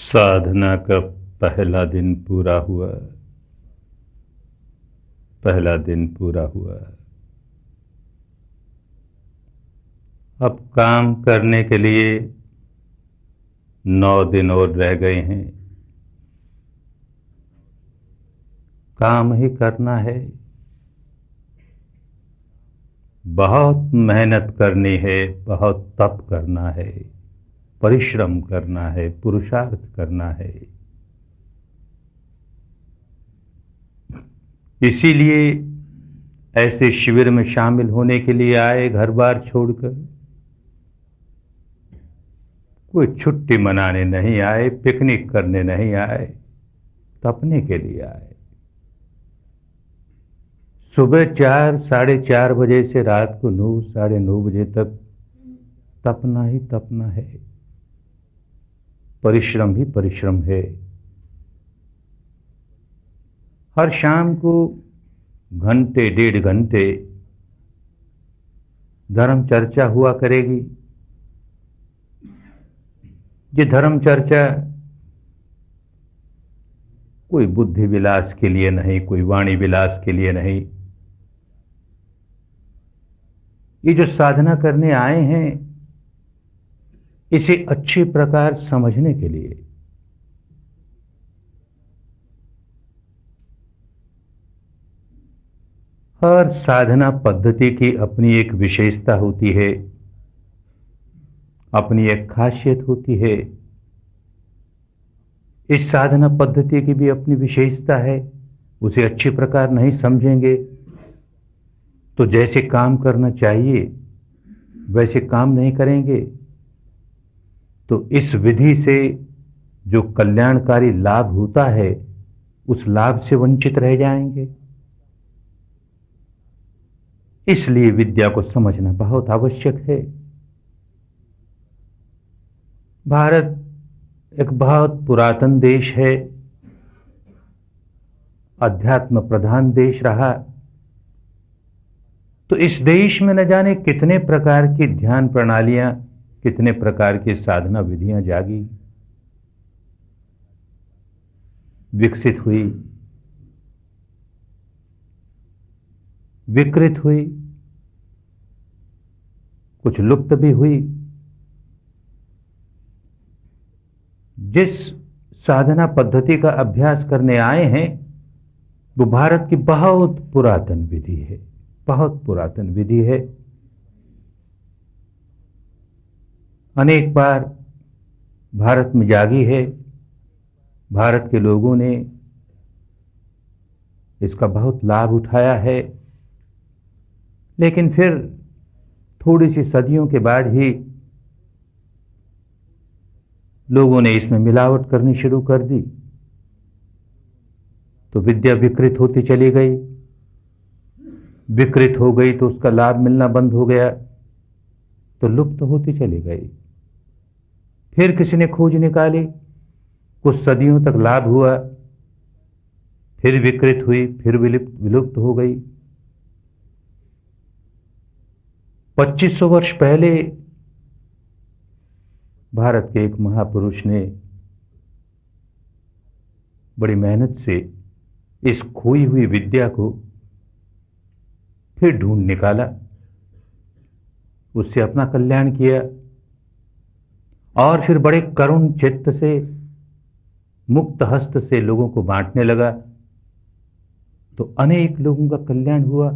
साधना का पहला दिन पूरा हुआ। पहला दिन पूरा हुआ। अब काम करने के लिए 9 दिन और रह गए हैं। काम ही करना है। बहुत मेहनत करनी है, बहुत तप करना है, परिश्रम करना है, पुरुषार्थ करना है। इसीलिए ऐसे शिविर में शामिल होने के लिए आए, घर बार छोड़कर। कोई छुट्टी मनाने नहीं आए, पिकनिक करने नहीं आए, तपने के लिए आए। सुबह 4, साढ़े 4 बजे से रात को 9, साढ़े 9 बजे तक तपना ही तपना है। परिश्रम ही परिश्रम है। हर शाम को घंटे 1.5 घंटे धर्म चर्चा हुआ करेगी। ये धर्म चर्चा कोई बुद्धि विलास के लिए नहीं, कोई वाणी विलास के लिए नहीं। ये जो साधना करने आए हैं, इसे अच्छे प्रकार समझने के लिए। हर साधना पद्धति की अपनी एक विशेषता होती है, अपनी एक खासियत होती है। इस साधना पद्धति की भी अपनी विशेषता है। उसे अच्छे प्रकार नहीं समझेंगे तो जैसे काम करना चाहिए वैसे काम नहीं करेंगे। तो इस विधि से जो कल्याणकारी लाभ होता है, उस लाभ से वंचित रह जाएंगे। इसलिए विद्या को समझना बहुत आवश्यक है। भारत एक बहुत पुरातन देश है, अध्यात्म प्रधान देश रहा। तो इस देश में न जाने कितने प्रकार की ध्यान प्रणालियां, कितने प्रकार की साधना विधियां जागी, विकसित हुई, विकृत हुई, कुछ लुप्त भी हुई। जिस साधना पद्धति का अभ्यास करने आए हैं, वो भारत की बहुत पुरातन विधि है, बहुत पुरातन विधि है। अनेक बार भारत में जागी है। भारत के लोगों ने इसका बहुत लाभ उठाया है। लेकिन फिर थोड़ी सी सदियों के बाद ही लोगों ने इसमें मिलावट करनी शुरू कर दी। तो विद्या विकृत होती चली गई। विकृत हो गई तो उसका लाभ मिलना बंद हो गया, तो लुप्त होती चली गई। फिर किसी ने खोज निकाली, कुछ सदियों तक लाभ हुआ, फिर विकृत हुई, फिर विलुप्त हो गई। 2500 वर्ष पहले भारत के एक महापुरुष ने बड़ी मेहनत से इस खोई हुई विद्या को फिर ढूंढ निकाला, उससे अपना कल्याण किया और फिर बड़े करुण चित्त से, मुक्त हस्त से लोगों को बांटने लगा। तो अनेक लोगों का कल्याण हुआ।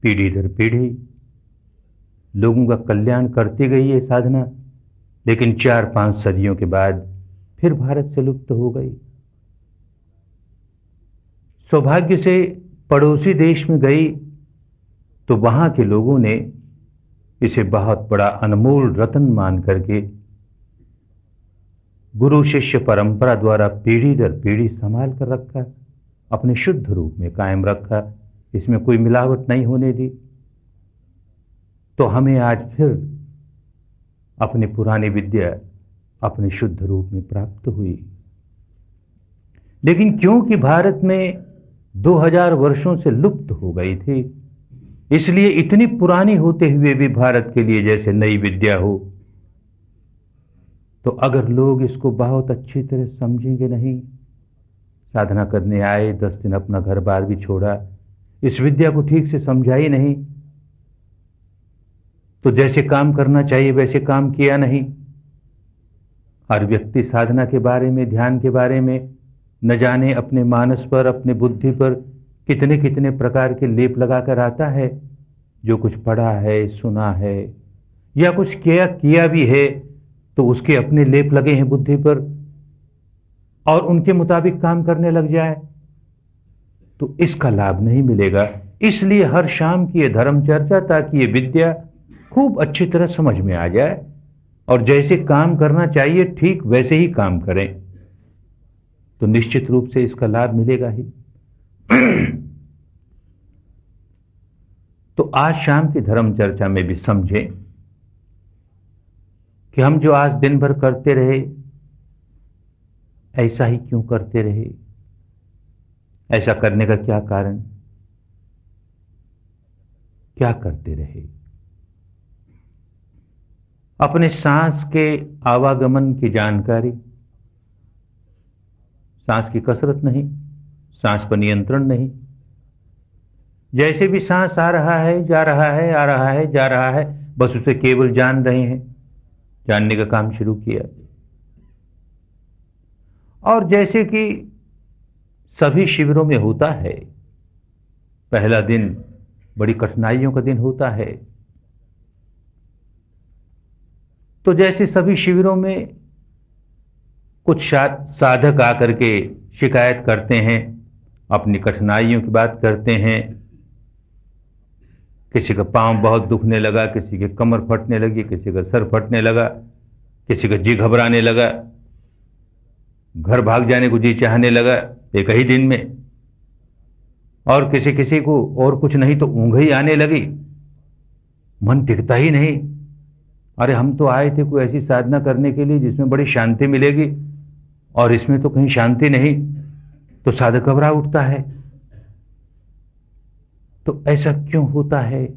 पीढ़ी दर पीढ़ी लोगों का कल्याण करती गई ये साधना। लेकिन 4-5 सदियों के बाद फिर भारत से लुप्त हो गई। सौभाग्य से पड़ोसी देश में गई तो वहां के लोगों ने इसे बहुत बड़ा अनमोल रत्न मान करके गुरु शिष्य परंपरा द्वारा पीढ़ी दर पीढ़ी संभाल कर रखा, अपने शुद्ध रूप में कायम रखा, इसमें कोई मिलावट नहीं होने दी। तो हमें आज फिर अपनी पुरानी विद्या अपने शुद्ध रूप में प्राप्त हुई। लेकिन क्योंकि भारत में 2000 वर्षों से लुप्त हो गई थी, इसलिए इतनी पुरानी होते हुए भी भारत के लिए जैसे नई विद्या हो। तो अगर लोग इसको बहुत अच्छी तरह समझेंगे नहीं, साधना करने आए, 10 दिन अपना घर बार भी छोड़ा, इस विद्या को ठीक से समझा ही नहीं, तो जैसे काम करना चाहिए वैसे काम किया नहीं। हर व्यक्ति साधना के बारे में, ध्यान के बारे में न जाने अपने मानस पर, अपने बुद्धि पर कितने कितने प्रकार के लेप लगाकर आता है। जो कुछ पढ़ा है, सुना है या कुछ किया भी है, तो उसके अपने लेप लगे हैं बुद्धि पर और उनके मुताबिक काम करने लग जाए तो इसका लाभ नहीं मिलेगा। इसलिए हर शाम की ये धर्म चर्चा, ताकि ये विद्या खूब अच्छी तरह समझ में आ जाए और जैसे काम करना चाहिए ठीक वैसे ही काम करें, तो निश्चित रूप से इसका लाभ मिलेगा ही। तो आज शाम की धर्म चर्चा में भी समझें कि हम जो आज दिन भर करते रहे, ऐसा ही क्यों करते रहे, ऐसा करने का क्या कारण, क्या करते रहे। अपने सांस के आवागमन की जानकारी, सांस की कसरत नहीं, सांस पर नियंत्रण नहीं, जैसे भी सांस आ रहा है, जा रहा है, आ रहा है, जा रहा है, बस उसे केवल जान रहे हैं, जानने का काम शुरू किया। और जैसे कि सभी शिविरों में होता है, पहला दिन बड़ी कठिनाइयों का दिन होता है। तो जैसे सभी शिविरों में कुछ साधक आकर के शिकायत करते हैं, अपनी कठिनाइयों की बात करते हैं, किसी का पांव बहुत दुखने लगा, किसी के कमर फटने लगी, किसी का सर फटने लगा, किसी का जी घबराने लगा, घर भाग जाने को जी चाहने लगा एक ही दिन में, और किसी किसी को और कुछ नहीं तो ऊंघ ही आने लगी, मन टिकता ही नहीं। अरे हम तो आए थे कोई ऐसी साधना करने के लिए जिसमें बड़ी शांति मिलेगी, और इसमें तो कहीं शांति नहीं, तो साधक घबरा उठता है। तो ऐसा क्यों होता है?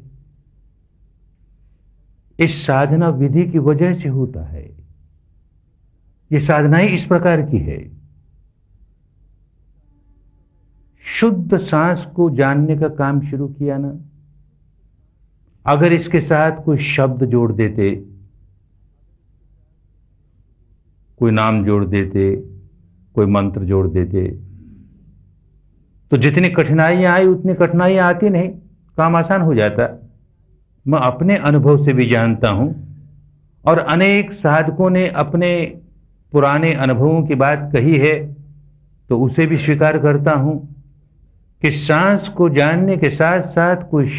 इस साधना विधि की वजह से होता है। ये साधना ही इस प्रकार की है। शुद्ध सांस को जानने का काम शुरू किया ना, अगर इसके साथ कोई शब्द जोड़ देते, कोई नाम जोड़ देते, कोई मंत्र जोड़ देते, तो जितनी कठिनाइयां आई उतनी कठिनाइयां आती नहीं, काम आसान हो जाता। मैं अपने अनुभव से भी जानता हूं और अनेक साधकों ने अपने पुराने अनुभवों की बात कही है, तो उसे भी स्वीकार करता हूं कि सांस को जानने के साथ साथ कोई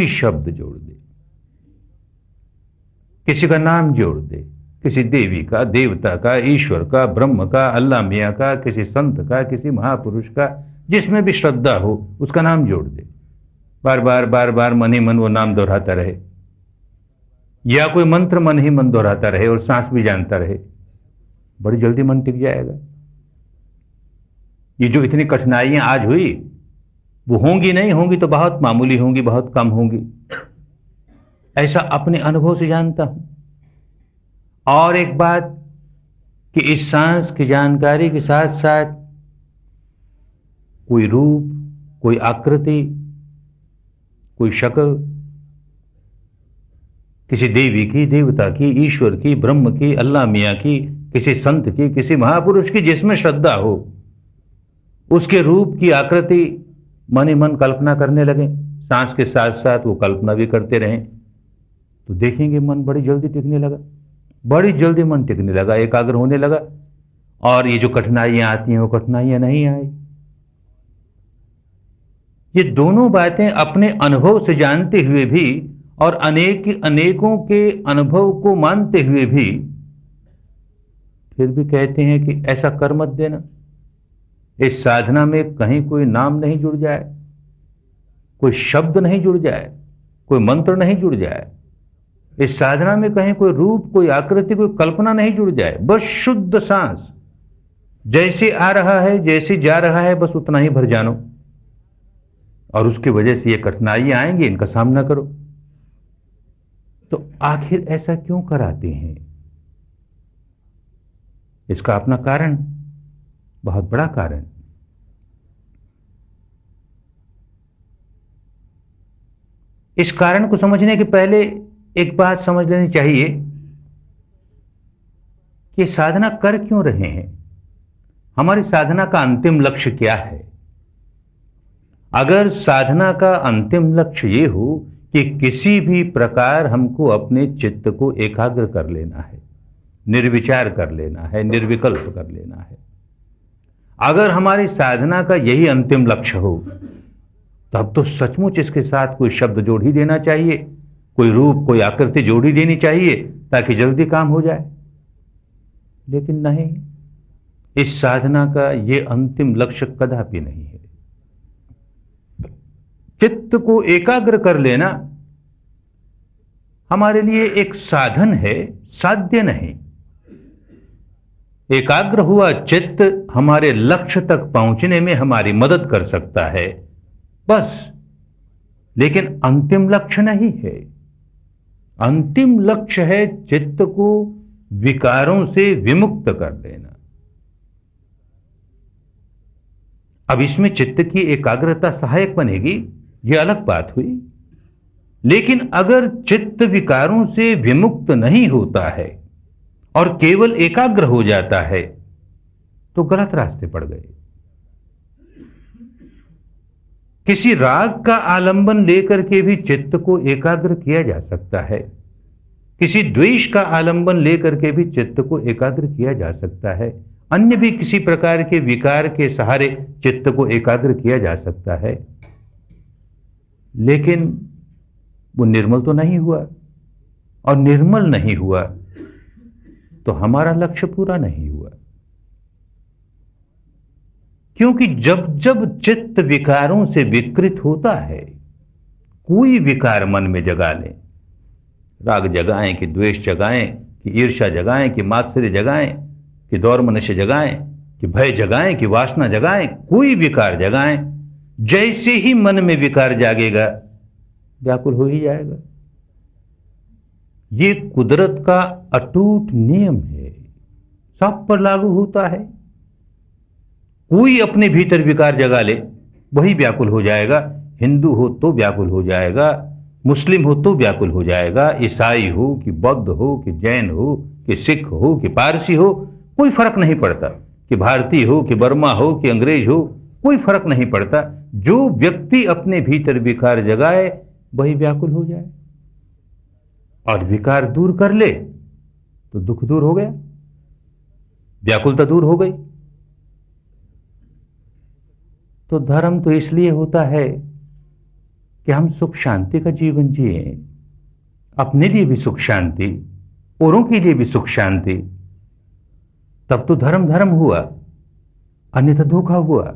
शब्द जोड़ दे, किसी का नाम जोड़ दे, किसी देवी का, देवता का, ईश्वर का, ब्रह्म का, अल्लाह मियाँ का, किसी संत का, किसी महापुरुष का, जिसमें भी श्रद्धा हो उसका नाम जोड़ दे, बार बार बार बार मन ही मन वो नाम दोहराता रहे, या कोई मंत्र मन ही मन दोहराता रहे और सांस भी जानता रहे, बड़ी जल्दी मन टिक जाएगा। ये जो इतनी कठिनाइयां आज हुई वो होंगी नहीं, होंगी तो बहुत मामूली होंगी, बहुत कम होंगी, ऐसा अपने अनुभव से जानता हूं। और एक बात कि इस सांस की जानकारी के साथ साथ कोई रूप, कोई आकृति, कोई शक्ल, किसी देवी की, देवता की, ईश्वर की, ब्रह्म की, अल्लाह मियाँ की, किसी संत की, किसी महापुरुष की, जिसमें श्रद्धा हो, उसके रूप की आकृति मन ही मन कल्पना करने लगे, सांस के साथ साथ वो कल्पना भी करते रहें, तो देखेंगे मन बड़ी जल्दी टिकने लगा, बड़ी जल्दी मन टिकने लगा, एकाग्र होने लगा, और ये जो कठिनाइयां आती हैं वो कठिनाइयां नहीं आई। ये दोनों बातें अपने अनुभव से जानते हुए भी और अनेकों के अनुभव को मानते हुए भी फिर भी कहते हैं कि ऐसा कर मत देना। इस साधना में कहीं कोई नाम नहीं जुड़ जाए, कोई शब्द नहीं जुड़ जाए, कोई मंत्र नहीं जुड़ जाए, इस साधना में कहीं कोई रूप, कोई आकृति, कोई कल्पना नहीं जुड़ जाए, बस शुद्ध सांस जैसे आ रहा है, जैसे जा रहा है, बस उतना ही भर जानो, और उसकी वजह से ये कठिनाइयां आएंगी, इनका सामना करो। तो आखिर ऐसा क्यों कराते हैं? इसका अपना कारण, बहुत बड़ा कारण। इस कारण को समझने के पहले एक बात समझ लेनी चाहिए कि साधना कर क्यों रहे हैं, हमारी साधना का अंतिम लक्ष्य क्या है। अगर साधना का अंतिम लक्ष्य ये हो कि किसी भी प्रकार हमको अपने चित्त को एकाग्र कर लेना है, निर्विचार कर लेना है, निर्विकल्प कर लेना है, अगर हमारी साधना का यही अंतिम लक्ष्य हो, तब तो सचमुच इसके साथ कोई शब्द जोड़ ही देना चाहिए, कोई रूप, कोई आकृति जोड़ ही देनी चाहिए, ताकि जल्दी काम हो जाए। लेकिन नहीं, इस साधना का यह अंतिम लक्ष्य कदापि नहीं है। चित्त को एकाग्र कर लेना हमारे लिए एक साधन है, साध्य नहीं। एकाग्र हुआ चित्त हमारे लक्ष्य तक पहुंचने में हमारी मदद कर सकता है, बस। लेकिन अंतिम लक्ष्य नहीं है। अंतिम लक्ष्य है चित्त को विकारों से विमुक्त कर देना। अब इसमें चित्त की एकाग्रता सहायक बनेगी, यह अलग बात हुई। लेकिन अगर चित्त विकारों से विमुक्त नहीं होता है और केवल एकाग्र हो जाता है, तो गलत रास्ते पड़ गए। किसी राग का आलंबन लेकर के भी चित्त को एकाग्र किया जा सकता है, किसी द्वेष का आलंबन लेकर के भी चित्त को एकाग्र किया जा सकता है, अन्य भी किसी प्रकार के विकार के सहारे चित्त को एकाग्र किया जा सकता है, लेकिन वो निर्मल तो नहीं हुआ। और निर्मल नहीं हुआ तो हमारा लक्ष्य पूरा नहीं हुआ। क्योंकि जब जब चित्त विकारों से विकृत होता है, कोई विकार मन में जगा ले, राग जगाएं कि द्वेष जगाएं कि ईर्ष्या जगाएं कि मात्सर्य जगाएं कि दौर्मनस्य जगाएं कि भय जगाएं कि वासना जगाएं, कोई विकार जगाएं, जैसे ही मन में विकार जागेगा व्याकुल हो ही जाएगा। ये कुदरत का अटूट नियम है, सब पर लागू होता है। कोई अपने भीतर विकार जगा ले, वही व्याकुल हो जाएगा। हिंदू हो तो व्याकुल हो जाएगा, मुस्लिम हो तो व्याकुल हो जाएगा, ईसाई हो कि बौद्ध हो कि जैन हो कि सिख हो कि पारसी हो, कोई फर्क नहीं पड़ता। कि भारतीय हो कि बर्मा हो कि अंग्रेज हो, कोई फर्क नहीं पड़ता। जो व्यक्ति अपने भीतर विकार जगाए वही व्याकुल हो जाए। और विकार दूर कर ले तो दुख दूर हो गया, व्याकुलता दूर हो गई। तो धर्म तो इसलिए होता है कि हम सुख शांति का जीवन जिए, अपने लिए भी सुख शांति, औरों के लिए भी सुख शांति, तब तो धर्म धर्म हुआ, अन्यथा धोखा हुआ।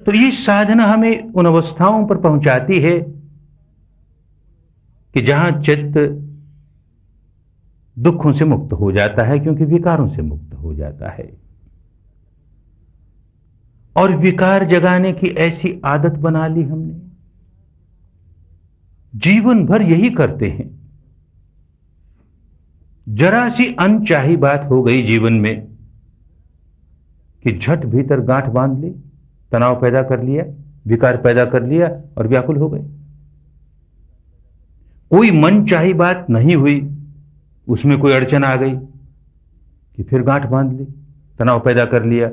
तो ये साधना हमें उन अवस्थाओं पर पहुंचाती है कि जहां चित्त दुखों से मुक्त हो जाता है, क्योंकि विकारों से मुक्त हो जाता है। और विकार जगाने की ऐसी आदत बना ली हमने, जीवन भर यही करते हैं। जरा सी अनचाही बात हो गई जीवन में कि झट भीतर गांठ बांध ली, तनाव पैदा कर लिया, विकार पैदा कर लिया और व्याकुल हो गए। कोई मनचाही बात नहीं हुई, उसमें कोई अड़चन आ गई कि फिर गांठ बांध ली, तनाव पैदा कर लिया,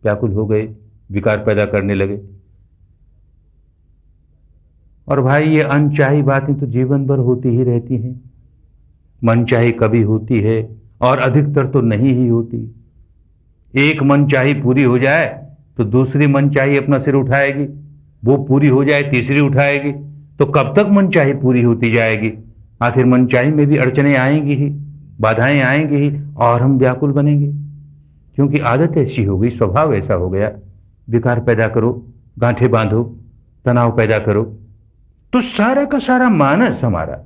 व्याकुल हो गए, विकार पैदा करने लगे। और भाई, ये अनचाही बातें तो जीवन भर होती ही रहती हैं। मनचाही कभी होती है और अधिकतर तो नहीं ही होती। एक मनचाही पूरी हो जाए तो दूसरी मनचाही अपना सिर उठाएगी, वो पूरी हो जाए तीसरी उठाएगी, तो कब तक मनचाही पूरी होती जाएगी। आखिर मनचाही में भी अड़चनें आएंगी ही, बाधाएं आएंगी ही, और हम व्याकुल बनेंगे। क्योंकि आदत ऐसी हो गई, स्वभाव ऐसा हो गया, विकार पैदा करो, गांठें बांधो, तनाव पैदा करो। तो सारा का सारा मानस हमारा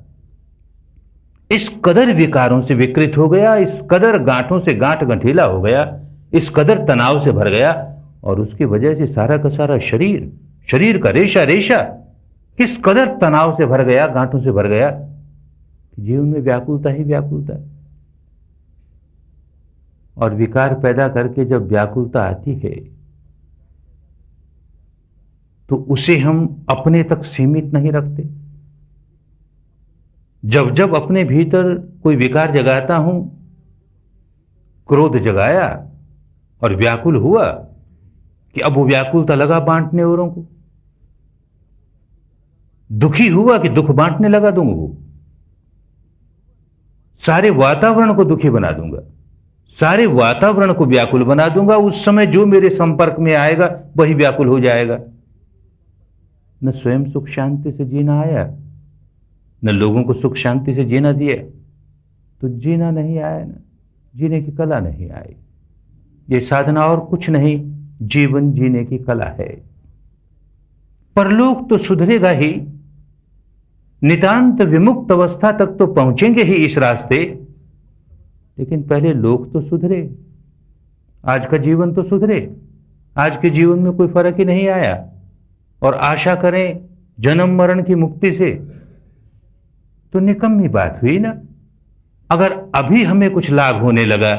इस कदर विकारों से विकृत हो गया, इस कदर गांठों से गांठ गंठीला हो गया, इस कदर तनाव से भर गया, और उसकी वजह से सारा का सारा शरीर का रेशा रेशा किस कदर तनाव से भर गया, गांठों से भर गया, जीवन में व्याकुलता ही व्याकुलता। और विकार पैदा करके जब व्याकुलता आती है तो उसे हम अपने तक सीमित नहीं रखते। जब जब अपने भीतर कोई विकार जगाता हूं, क्रोध जगाया और व्याकुल हुआ कि अब वो व्याकुलता लगा बांटने औरों को, दुखी हुआ कि दुख बांटने लगा दूंगा, वो सारे वातावरण को दुखी बना दूंगा, सारे वातावरण को व्याकुल बना दूंगा। उस समय जो मेरे संपर्क में आएगा वही व्याकुल हो जाएगा। न स्वयं सुख शांति से जीना आया, न लोगों को सुख शांति से जीना दिया, तो जीना नहीं आया, ना जीने की कला नहीं आई। ये साधना और कुछ नहीं, जीवन जीने की कला है। परलोक तो सुधरेगा ही, नितांत विमुक्त अवस्था तक तो पहुंचेंगे ही इस रास्ते, लेकिन पहले लोक तो सुधरे, आज का जीवन तो सुधरे। आज के जीवन में कोई फर्क ही नहीं आया और आशा करें जन्म मरण की मुक्ति से, तो निकम्मी बात हुई ना। अगर अभी हमें कुछ लाभ होने लगा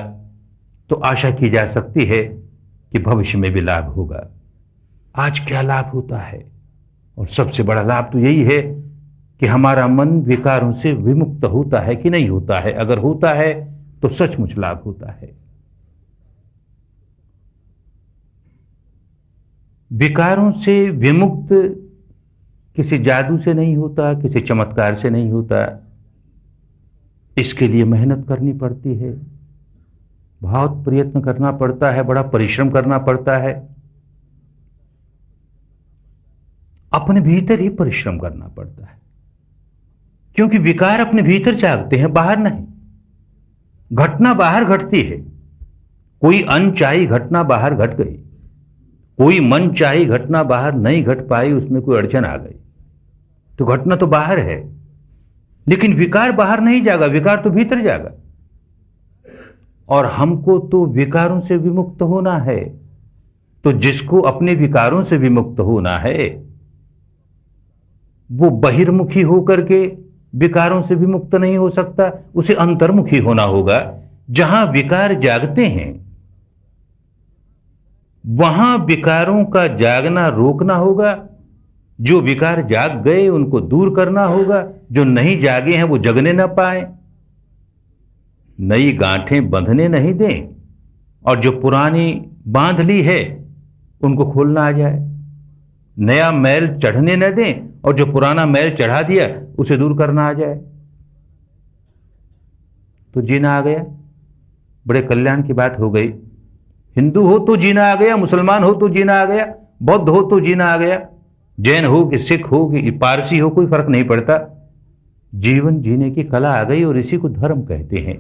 तो आशा की जा सकती है कि भविष्य में भी लाभ होगा। आज क्या लाभ होता है? और सबसे बड़ा लाभ तो यही है कि हमारा मन विकारों से विमुक्त होता है कि नहीं होता है। अगर होता है तो सचमुच लाभ होता है। विकारों से विमुक्त किसी जादू से नहीं होता, किसी चमत्कार से नहीं होता। इसके लिए मेहनत करनी पड़ती है, बहुत प्रयत्न करना पड़ता है, बड़ा परिश्रम करना पड़ता है, अपने भीतर ही परिश्रम करना पड़ता है, क्योंकि विकार अपने भीतर जागते हैं, बाहर नहीं। घटना बाहर घटती है, कोई अनचाही घटना बाहर घट गई, कोई मनचाही घटना बाहर नहीं घट पाई, उसमें कोई अड़चन आ गई, तो घटना तो बाहर है, लेकिन विकार बाहर नहीं जागा, विकार तो भीतर जागा। और हमको तो विकारों से विमुक्त होना है, तो जिसको अपने विकारों से विमुक्त होना है वो बहिर्मुखी होकर के विकारों से विमुक्त नहीं हो सकता, उसे अंतर्मुखी होना होगा। जहां विकार जागते हैं वहां विकारों का जागना रोकना होगा। जो विकार जाग गए उनको दूर करना होगा, जो नहीं जागे हैं वो जगने ना पाए। नई गांठें बंधने नहीं दें, और जो पुरानी बांध ली है उनको खोलना आ जाए। नया मैल चढ़ने न दें, और जो पुराना मैल चढ़ा दिया उसे दूर करना आ जाए, तो जीना आ गया। बड़े कल्याण की बात हो गई। हिंदू हो तो जीना आ गया, मुसलमान हो तो जीना आ गया, बौद्ध हो तो जीना आ गया, जैन हो कि सिख हो कि पारसी हो, कोई फर्क नहीं पड़ता। जीवन जीने की कला आ गई, और इसी को धर्म कहते हैं।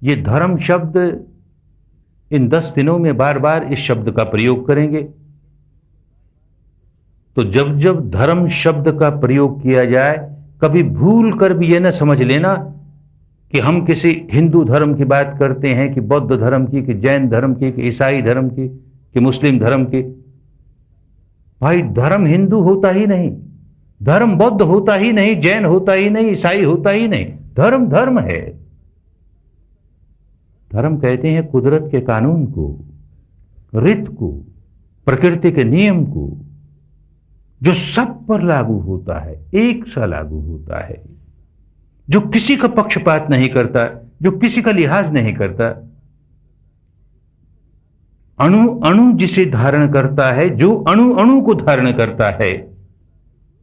ये धर्म शब्द इन 10 दिनों में बार बार इस शब्द का प्रयोग करेंगे। तो जब जब धर्म शब्द का प्रयोग किया जाए, कभी भूल कर भी यह न समझ लेना कि हम किसी हिंदू धर्म की बात करते हैं, कि बौद्ध धर्म की, कि जैन धर्म की, कि ईसाई धर्म की, कि मुस्लिम धर्म की। भाई धर्म हिंदू होता ही नहीं, धर्म बौद्ध होता ही नहीं, जैन होता ही नहीं, ईसाई होता ही नहीं। धर्म धर्म है। धर्म कहते हैं कुदरत के कानून को, रीत को, प्रकृति के नियम को, जो सब पर लागू होता है, एक सा लागू होता है, जो किसी का पक्षपात नहीं करता, जो किसी का लिहाज नहीं करता। अणु अणु जिसे धारण करता है, जो अणु अणु को धारण करता है,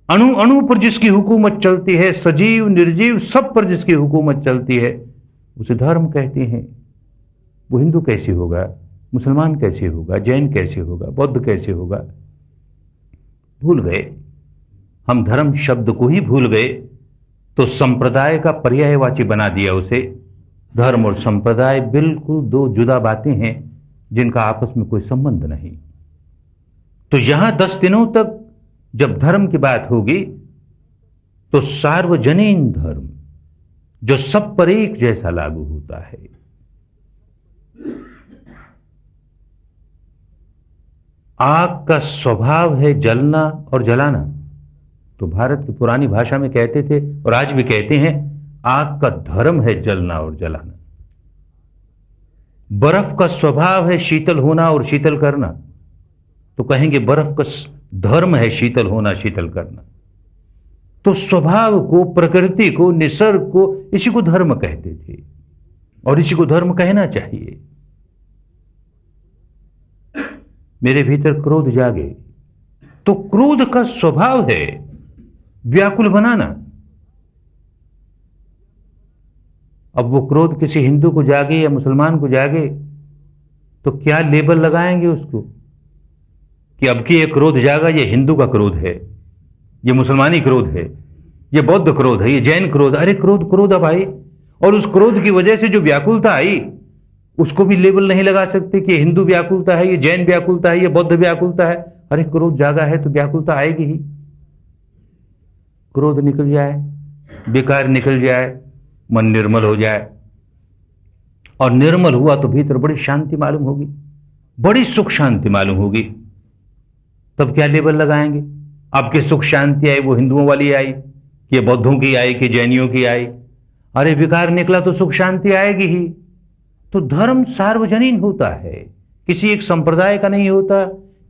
अणु अणु पर जिसकी हुकूमत चलती है, सजीव निर्जीव सब पर जिसकी हुकूमत चलती है, उसे धर्म कहते हैं। वो हिंदू कैसे होगा, मुसलमान कैसे होगा, जैन कैसे होगा, बौद्ध कैसे होगा? भूल गए हम, धर्म शब्द को ही भूल गए, तो संप्रदाय का पर्यायवाची बना दिया उसे। धर्म और संप्रदाय बिल्कुल 2 जुदा बातें हैं, जिनका आपस में कोई संबंध नहीं। तो यहां 10 दिनों तक जब धर्म की बात होगी तो सार्वजनीन धर्म, जो सब पर एक जैसा लागू होता है। आग का स्वभाव है जलना और जलाना, तो भारत की पुरानी भाषा में कहते थे और आज भी कहते हैं, आग का धर्म है जलना और जलाना। बर्फ का स्वभाव है शीतल होना और शीतल करना, तो कहेंगे बर्फ का धर्म है शीतल होना शीतल करना। तो स्वभाव को, प्रकृति को, निसर्ग को, इसी को धर्म कहते थे और इसी को धर्म कहना चाहिए। मेरे भीतर क्रोध जागे तो क्रोध का स्वभाव है व्याकुल बनाना। अब वो क्रोध किसी हिंदू को जागे या मुसलमान को जागे तो क्या लेबल लगाएंगे उसको कि अब की ये क्रोध जागा, ये हिंदू का क्रोध है, ये मुसलमानी क्रोध है, ये बौद्ध क्रोध है, ये जैन क्रोध। अरे क्रोध क्रोध अब आई, और उस क्रोध की वजह से जो व्याकुलता आई उसको भी लेबल नहीं लगा सकते कि हिंदू व्याकुलता है, ये जैन व्याकुलता है, ये बौद्ध व्याकुलता है। अरे क्रोध जागा है तो व्याकुलता आएगी ही। क्रोध निकल जाए, विकार निकल जाए, मन निर्मल हो जाए, और निर्मल हुआ तो भीतर बड़ी शांति मालूम होगी, बड़ी सुख शांति मालूम होगी। तब क्या लेबल लगाएंगे? आपके सुख शांति आई वो हिंदुओं वाली आई, कि ये बौद्धों की आई, कि जैनियों की आई? अरे विकार निकला तो सुख शांति आएगी ही। तो धर्म सार्वजनीन होता है, किसी एक संप्रदाय का नहीं होता,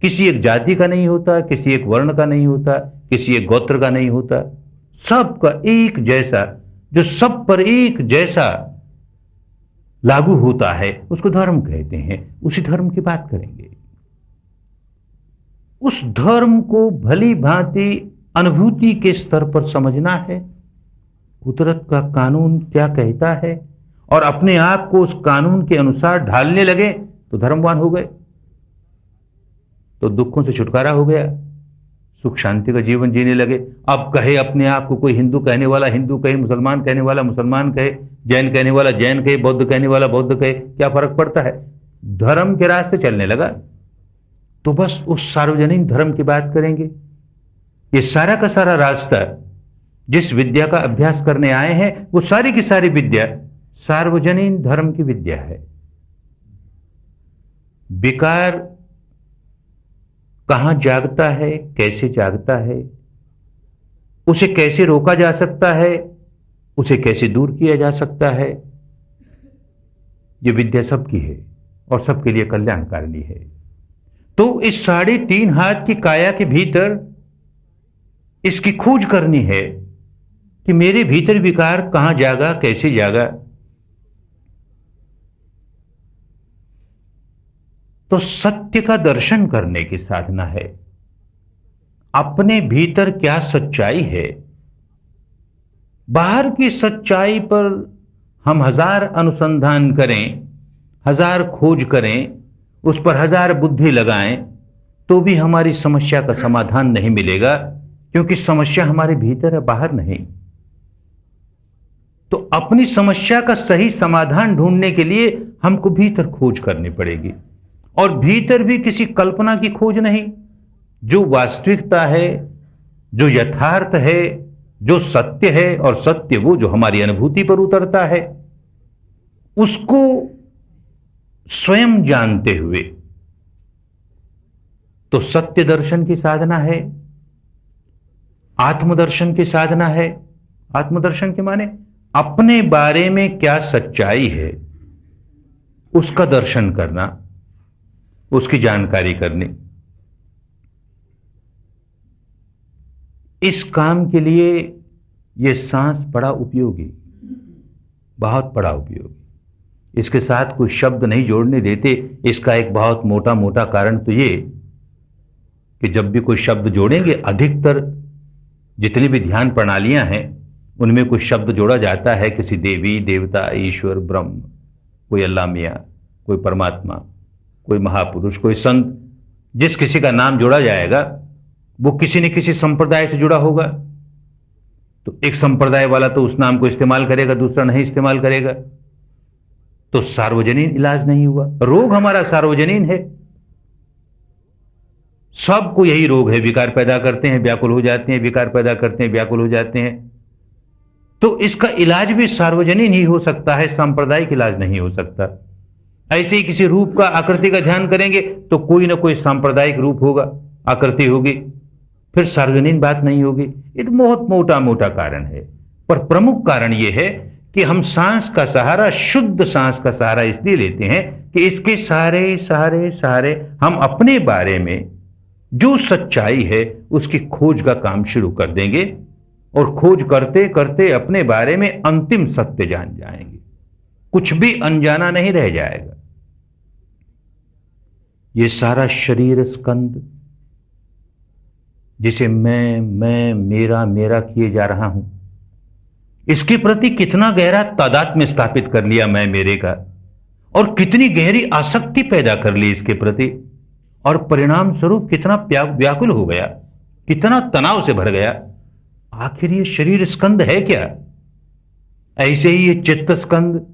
किसी एक जाति का नहीं होता, किसी एक वर्ण का नहीं होता, किसी एक गोत्र का नहीं होता, सबका एक जैसा, जो सब पर एक जैसा लागू होता है उसको धर्म कहते हैं। उसी धर्म की बात करेंगे। उस धर्म को भली भांति अनुभूति के स्तर पर समझना है। कुदरत का कानून क्या कहता है और अपने आप को उस कानून के अनुसार ढालने लगे तो धर्मवान हो गए, तो दुखों से छुटकारा हो गया, सुख शांति का जीवन जीने लगे। अब कहे अपने आप को कोई हिंदू कहने वाला हिंदू कहे, मुसलमान कहने वाला मुसलमान कहे, जैन कहने वाला जैन कहे, बौद्ध कहने वाला बौद्ध कहे, क्या फर्क पड़ता है? धर्म के रास्ते चलने लगा। तो बस उस सार्वजनिक धर्म की बात करेंगे। ये सारा का सारा रास्ता जिस विद्या का अभ्यास करने आए हैं वो सारी की सारी विद्या सार्वजनीन धर्म की विद्या है। विकार कहां जागता है, कैसे जागता है, उसे कैसे रोका जा सकता है, उसे कैसे दूर किया जा सकता है, यह विद्या सबकी है और सबके लिए कल्याणकारिणी है। तो इस 3.5 हाथ की काया के भीतर इसकी खोज करनी है कि मेरे भीतर विकार कहां जागा, कैसे जागा। तो सत्य का दर्शन करने की साधना है। अपने भीतर क्या सच्चाई है, बाहर की सच्चाई पर हम 1000 अनुसंधान करें, 1000 खोज करें, उस पर 1000 बुद्धि लगाएं, तो भी हमारी समस्या का समाधान नहीं मिलेगा, क्योंकि समस्या हमारे भीतर है, बाहर नहीं। तो अपनी समस्या का सही समाधान ढूंढने के लिए हमको भीतर खोज करनी पड़ेगी, और भीतर भी किसी कल्पना की खोज नहीं। जो वास्तविकता है, जो यथार्थ है, जो सत्य है, और सत्य वो जो हमारी अनुभूति पर उतरता है, उसको स्वयं जानते हुए, तो सत्य दर्शन की साधना है, आत्मदर्शन की साधना है। आत्मदर्शन के माने अपने बारे में क्या सच्चाई है उसका दर्शन करना, उसकी जानकारी करनी। इस काम के लिए यह सांस बड़ा उपयोगी, बहुत बड़ा उपयोगी। इसके साथ कोई शब्द नहीं जोड़ने देते। इसका एक बहुत मोटा मोटा कारण तो ये कि जब भी कोई शब्द जोड़ेंगे, अधिकतर जितनी भी ध्यान प्रणालियां हैं उनमें कुछ शब्द जोड़ा जाता है, किसी देवी देवता, ईश्वर, ब्रह्म, कोई अल्लाह मियां, कोई परमात्मा, कोई महापुरुष, कोई संत। जिस किसी का नाम जोड़ा जाएगा वो किसी न किसी संप्रदाय से जुड़ा होगा। तो एक संप्रदाय वाला तो उस नाम को इस्तेमाल करेगा, दूसरा नहीं इस्तेमाल करेगा, तो सार्वजनीन इलाज नहीं हुआ। रोग हमारा सार्वजनीन है, सबको यही रोग है। विकार पैदा करते हैं, व्याकुल हो जाते हैं, विकार पैदा करते हैं, व्याकुल हो जाते हैं। तो इसका इलाज भी सार्वजनीन ही हो सकता है, सांप्रदायिक इलाज नहीं हो सकता। ऐसे ही किसी रूप का, आकृति का ध्यान करेंगे तो कोई ना कोई सांप्रदायिक रूप होगा, आकृति होगी, फिर सार्वजनीन बात नहीं होगी। ये तो बहुत मोटा मोटा कारण है, पर प्रमुख कारण यह है कि हम सांस का सहारा, शुद्ध सांस का सहारा इसलिए लेते हैं कि इसके सहारे हम अपने बारे में जो सच्चाई है उसकी खोज का काम शुरू कर देंगे और खोज करते करते अपने बारे में अंतिम सत्य जान जाएंगे। कुछ भी अनजाना नहीं रह जाएगा। ये सारा शरीर स्कंद जिसे मैं मेरा मेरा किए जा रहा हूं, इसके प्रति कितना गहरा तादात्म्य स्थापित कर लिया मैं मेरे का, और कितनी गहरी आसक्ति पैदा कर ली इसके प्रति, और परिणाम स्वरूप कितना व्याकुल हो गया, कितना तनाव से भर गया। आखिर ये शरीर स्कंद है क्या? ऐसे ही ये चित्त स्कंद,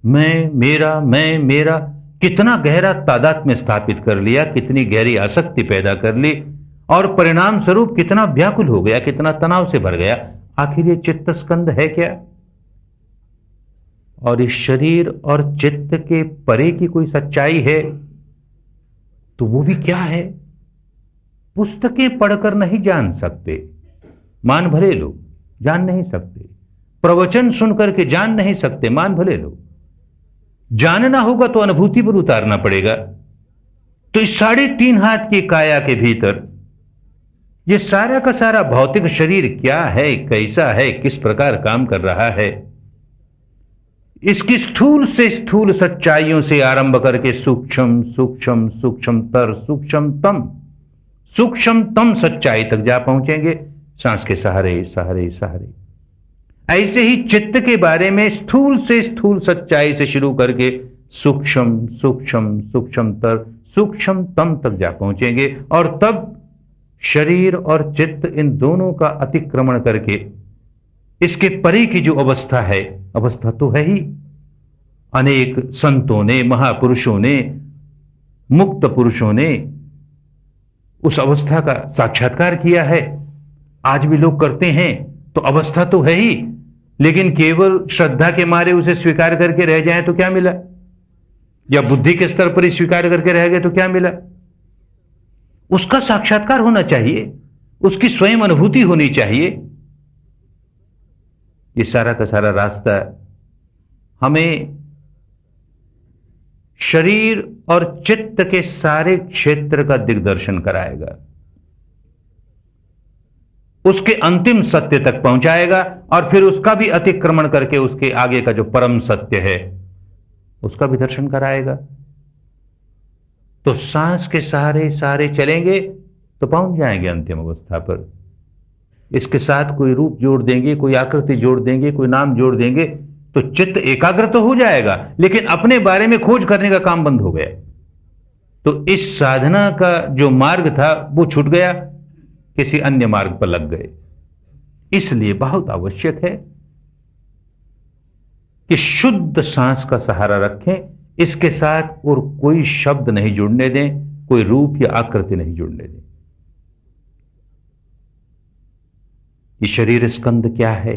मैं मेरा कितना गहरा तादात्म्य स्थापित कर लिया, कितनी गहरी आसक्ति पैदा कर ली, और परिणाम स्वरूप कितना व्याकुल हो गया, कितना तनाव से भर गया। आखिर ये चित्त स्कंद है क्या? और इस शरीर और चित्त के परे की कोई सच्चाई है तो वो भी क्या है? पुस्तकें पढ़कर नहीं जान सकते, मान भले लो, जान नहीं सकते। प्रवचन सुनकर के जान नहीं सकते, मान भले लो। जानना होगा तो अनुभूति पर उतारना पड़ेगा। तो इस 3.5 हाथ की काया के भीतर ये सारा का सारा भौतिक शरीर क्या है, कैसा है, किस प्रकार काम कर रहा है, इसकी स्थूल से स्थूल सच्चाइयों से आरंभ करके सूक्ष्मतर सूक्ष्मतम सच्चाई तक जा पहुंचेंगे सांस के सहारे। ऐसे ही चित्त के बारे में स्थूल से स्थूल सच्चाई से शुरू करके सूक्ष्मतर सूक्ष्मतम तक जा पहुंचेंगे, और तब शरीर और चित्त इन दोनों का अतिक्रमण करके इसके परे की जो अवस्था है, अवस्था तो है ही। अनेक संतों ने, महापुरुषों ने, मुक्त पुरुषों ने उस अवस्था का साक्षात्कार किया है। आज भी लोग करते हैं। तो अवस्था तो है ही, लेकिन केवल श्रद्धा के मारे उसे स्वीकार करके रह जाएं तो क्या मिला, या बुद्धि के स्तर पर ही स्वीकार करके रह गए तो क्या मिला? उसका साक्षात्कार होना चाहिए, उसकी स्वयं अनुभूति होनी चाहिए। ये सारा का सारा रास्ता हमें शरीर और चित्त के सारे क्षेत्र का दिग्दर्शन कराएगा, उसके अंतिम सत्य तक पहुंचाएगा, और फिर उसका भी अतिक्रमण करके उसके आगे का जो परम सत्य है उसका भी दर्शन कराएगा। तो सांस के सहारे चलेंगे तो पहुंच जाएंगे अंतिम अवस्था पर। इसके साथ कोई रूप जोड़ देंगे, कोई आकृति जोड़ देंगे, कोई नाम जोड़ देंगे तो चित्त एकाग्र तो हो जाएगा, लेकिन अपने बारे में खोज करने का काम बंद हो गया। तो इस साधना का जो मार्ग था वो छूट गया, किसी अन्य मार्ग पर लग गए। इसलिए बहुत आवश्यक है कि शुद्ध सांस का सहारा रखें, इसके साथ और कोई शब्द नहीं जुड़ने दें, कोई रूप या आकृति नहीं जुड़ने दें। ये शरीर स्कंद क्या है,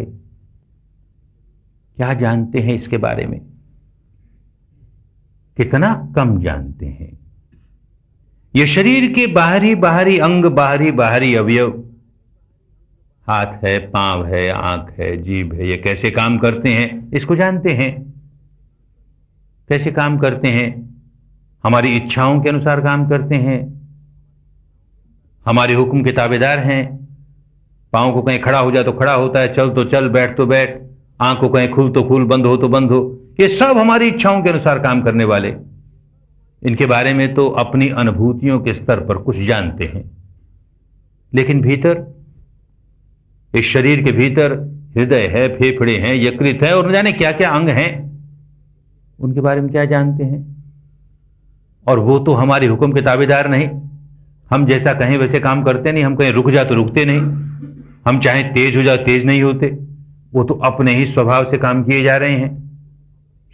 क्या जानते हैं इसके बारे में? कितना कम जानते हैं। ये शरीर के बाहरी अंग, बाहरी अवयव, हाथ है, पांव है, आंख है, जीभ है, ये कैसे काम करते हैं इसको जानते हैं। कैसे काम करते हैं? हमारी इच्छाओं के अनुसार काम करते हैं, हमारे हुक्म के ताबेदार हैं। पांव को कहीं खड़ा हो जाए तो खड़ा होता है, चल तो चल, बैठ तो बैठ, आंख को कहीं खुल तो खुल, बंद हो तो बंद हो। ये सब हमारी इच्छाओं के अनुसार काम करने वाले। इनके बारे में तो अपनी अनुभूतियों के स्तर पर कुछ जानते हैं, लेकिन भीतर, इस शरीर के भीतर हृदय है, फेफड़े हैं, यकृत है, और न जाने क्या क्या अंग हैं, उनके बारे में क्या जानते हैं? और वो तो हमारे हुक्म के ताबेदार नहीं। हम जैसा कहें वैसे काम करते नहीं, हम कहें रुक जा तो रुकते नहीं, हम चाहे तेज हो जाओ तेज नहीं होते। वो तो अपने ही स्वभाव से काम किए जा रहे हैं।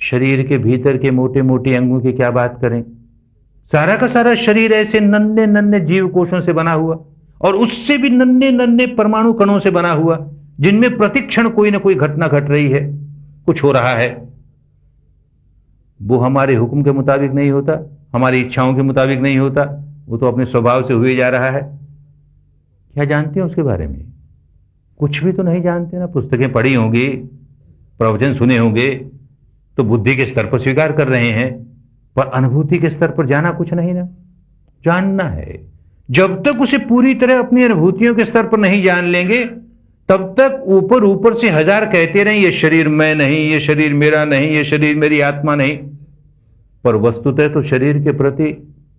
शरीर के भीतर के मोटे मोटे अंगों की क्या बात करें? सारा का सारा शरीर ऐसे नन्हे नन्हे जीव कोशों से बना हुआ, और उससे भी नन्हे नन्हे परमाणु कणों से बना हुआ, जिनमें प्रतिक्षण कोई ना कोई घटना घट रही है, कुछ हो रहा है। वो हमारे हुक्म के मुताबिक नहीं होता, हमारी इच्छाओं के मुताबिक नहीं होता, वो तो अपने स्वभाव से हुए जा रहा है। क्या जानते हैं उसके बारे में? कुछ भी तो नहीं जानते ना। पुस्तकें पढ़ी होंगी, प्रवचन सुने होंगे तो बुद्धि के स्तर पर स्वीकार कर रहे हैं, पर अनुभूति के स्तर पर जाना कुछ नहीं ना, जानना है। जब तक उसे पूरी तरह अपनी अनुभूतियों के स्तर पर नहीं जान लेंगे, तब तक ऊपर ऊपर से हजार कहते रहें, ये शरीर मैं नहीं, ये शरीर मेरा नहीं, ये शरीर मेरी आत्मा नहीं, पर वस्तुतः तो शरीर के प्रति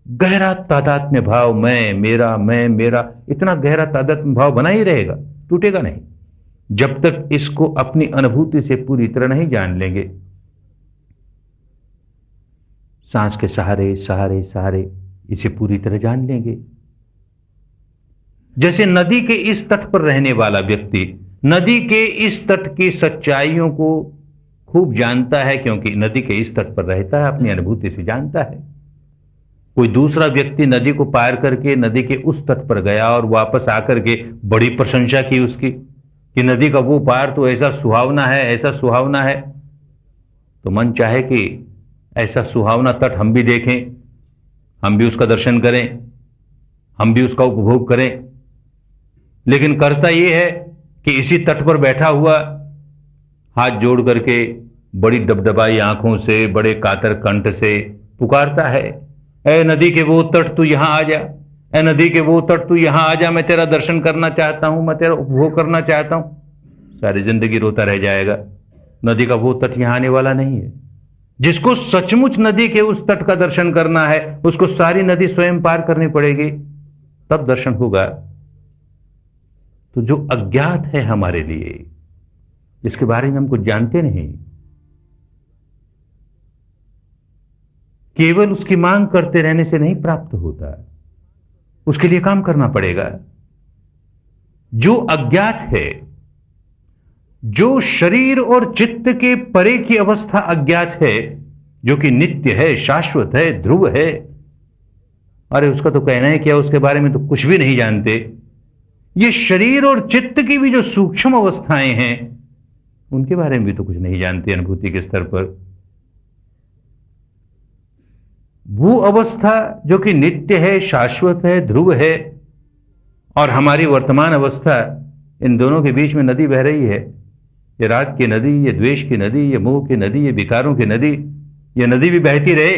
गहरा तादात्म्य भाव, मैं मेरा, इतना गहरा तादात्म्य भाव बना ही रहेगा, टूटेगा नहीं, जब तक इसको अपनी अनुभूति से पूरी तरह नहीं जान लेंगे। सांस के सहारे सहारे सहारे इसे पूरी तरह जान लेंगे। जैसे नदी के इस तट पर रहने वाला व्यक्ति नदी के इस तट की सच्चाइयों को खूब जानता है, क्योंकि नदी के इस तट पर रहता है, अपनी अनुभूति से जानता है। कोई दूसरा व्यक्ति नदी को पार करके नदी के उस तट पर गया और वापस आकर के बड़ी प्रशंसा की उसकी कि नदी का वो पार तो ऐसा सुहावना है, ऐसा सुहावना है। तो मन चाहे कि ऐसा सुहावना तट हम भी देखें, हम भी उसका दर्शन करें, हम भी उसका उपभोग करें, लेकिन करता यह है कि इसी तट पर बैठा हुआ हाथ जोड़ करके बड़ी दबदबाई आंखों से, बड़े कातर कंठ से पुकारता है, ऐ नदी के वो तट तू यहां आ जा, ऐ नदी के वो तट तू यहां आ जा, मैं तेरा दर्शन करना चाहता हूं, मैं तेरा उपभोग करना चाहता हूं। सारी जिंदगी रोता रह जाएगा। नदी का वो तट यहां आने वाला नहीं है। जिसको सचमुच नदी के उस तट का दर्शन करना है, उसको सारी नदी स्वयं पार करनी पड़ेगी, तब दर्शन होगा। तो जो अज्ञात है हमारे लिए, जिसके बारे में हम कुछ जानते नहीं, केवल उसकी मांग करते रहने से नहीं प्राप्त होता, उसके लिए काम करना पड़ेगा। जो अज्ञात है, जो शरीर और चित्त के परे की अवस्था अज्ञात है, जो कि नित्य है, शाश्वत है, ध्रुव है, अरे उसका तो कहना है क्या, उसके बारे में तो कुछ भी नहीं जानते। ये शरीर और चित्त की भी जो सूक्ष्म अवस्थाएं हैं, उनके बारे में भी तो कुछ नहीं जानते अनुभूति के स्तर पर। वो अवस्था जो कि नित्य है, शाश्वत है, ध्रुव है, और हमारी वर्तमान अवस्था, इन दोनों के बीच में नदी बह रही है। ये राग की नदी, ये द्वेष की नदी, ये मोह की नदी, ये विकारों की नदी, ये नदी भी बहती रहे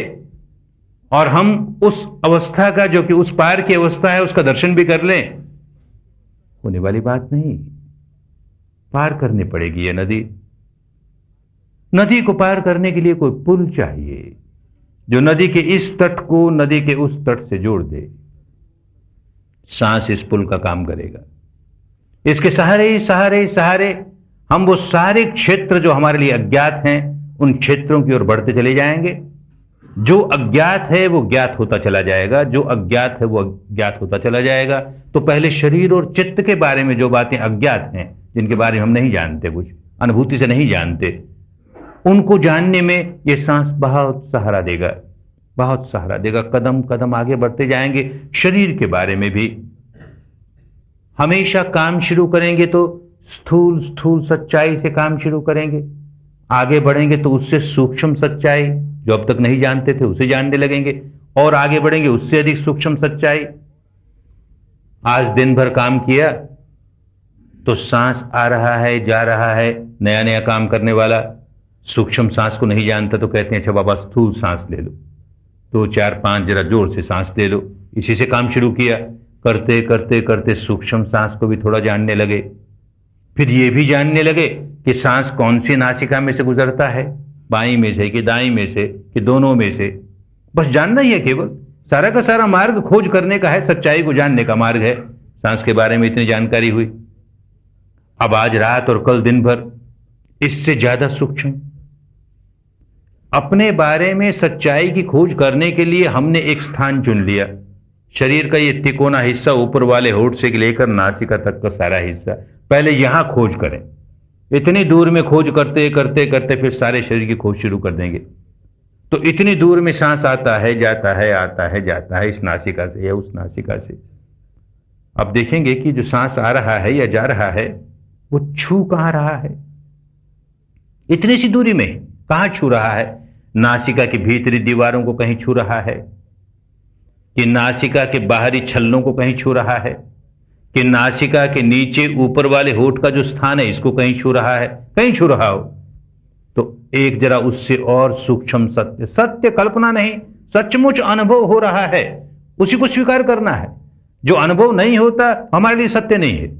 और हम उस अवस्था का, जो कि उस पार की अवस्था है, उसका दर्शन भी कर लें, होने वाली बात नहीं। पार करनी पड़ेगी ये नदी। नदी को पार करने के लिए कोई पुल चाहिए, जो नदी के इस तट को नदी के उस तट से जोड़ दे। सांस इस पुल का काम करेगा। इसके सहारे सहारे सहारे हम वो सारे क्षेत्र जो हमारे लिए अज्ञात हैं, उन क्षेत्रों की ओर बढ़ते चले जाएंगे। जो अज्ञात है वो ज्ञात होता चला जाएगा, जो अज्ञात है वो अज्ञात होता चला जाएगा। तो पहले शरीर और चित्त के बारे में जो बातें अज्ञात हैं, जिनके बारे में हम नहीं जानते, कुछ अनुभूति से नहीं जानते, उनको जानने में ये सांस बहुत सहारा देगा, बहुत सहारा देगा। कदम कदम आगे बढ़ते जाएंगे। शरीर के बारे में भी हमेशा काम शुरू करेंगे तो स्थूल स्थूल सच्चाई से काम शुरू करेंगे, आगे बढ़ेंगे तो उससे सूक्ष्म सच्चाई जो अब तक नहीं जानते थे उसे जानने लगेंगे, और आगे बढ़ेंगे उससे अधिक सूक्ष्म सच्चाई। आज दिन भर काम किया तो सांस आ रहा है, जा रहा है, नया नया काम करने वाला सूक्ष्म सांस को नहीं जानता तो कहते हैं अच्छा बाबा स्थूल सांस ले लो, 2 4 5 जरा जोर से सांस ले लो। इसी से काम शुरू किया, करते करते करते सूक्ष्म सांस को भी थोड़ा जानने लगे। फिर ये भी जानने लगे कि सांस कौन सी नासिका में से गुजरता है, बाईं में से कि दाईं में से कि दोनों में से। बस जानना ही है केवल। सारा का सारा मार्ग खोज करने का है, सच्चाई को जानने का मार्ग है। सांस के बारे में इतनी जानकारी हुई। अब आज रात और कल दिन भर इससे ज्यादा सूक्ष्म अपने बारे में सच्चाई की खोज करने के लिए हमने एक स्थान चुन लिया। शरीर का ये तिकोना हिस्सा, ऊपर वाले होठ से लेकर नासिका तक का सारा हिस्सा, पहले यहां खोज करें। इतनी दूर में खोज करते करते करते फिर सारे शरीर की खोज शुरू कर देंगे। तो इतनी दूर में सांस आता है, जाता है, आता है, जाता है, इस नासिका से या उस नासिका से। अब देखेंगे कि जो सांस आ रहा है या जा रहा है वो छू कहां रहा है, इतनी सी दूरी में कहां छू रहा है। नासिका की भीतरी दीवारों को कहीं छू रहा है, कि नासिका के बाहरी छल्लों को कहीं छू रहा है, कि नासिका के नीचे ऊपर वाले होठ का जो स्थान है इसको कहीं छू रहा है, कहीं छू रहा हो। तो एक जरा उससे और सूक्ष्म सत्य, सत्य कल्पना नहीं, सचमुच अनुभव हो रहा है, उसी को स्वीकार करना है। जो अनुभव नहीं होता हमारे लिए सत्य नहीं है।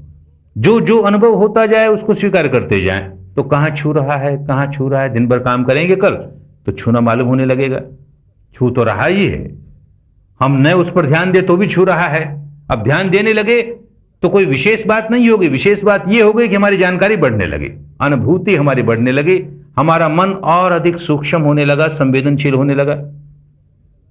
जो जो अनुभव होता जाए उसको स्वीकार करते जाएं। तो कहां छू रहा है, कहां छू रहा है। दिन भर काम करेंगे कल तो छूना मालूम होने लगेगा। छू तो रहा ही है, हम न उस पर ध्यान दे तो भी छू रहा है। अब ध्यान देने लगे तो कोई विशेष बात नहीं होगी, विशेष बात यह होगी कि हमारी जानकारी बढ़ने लगी, अनुभूति हमारी बढ़ने लगी, हमारा मन और अधिक सूक्ष्म होने लगा, संवेदनशील होने लगा।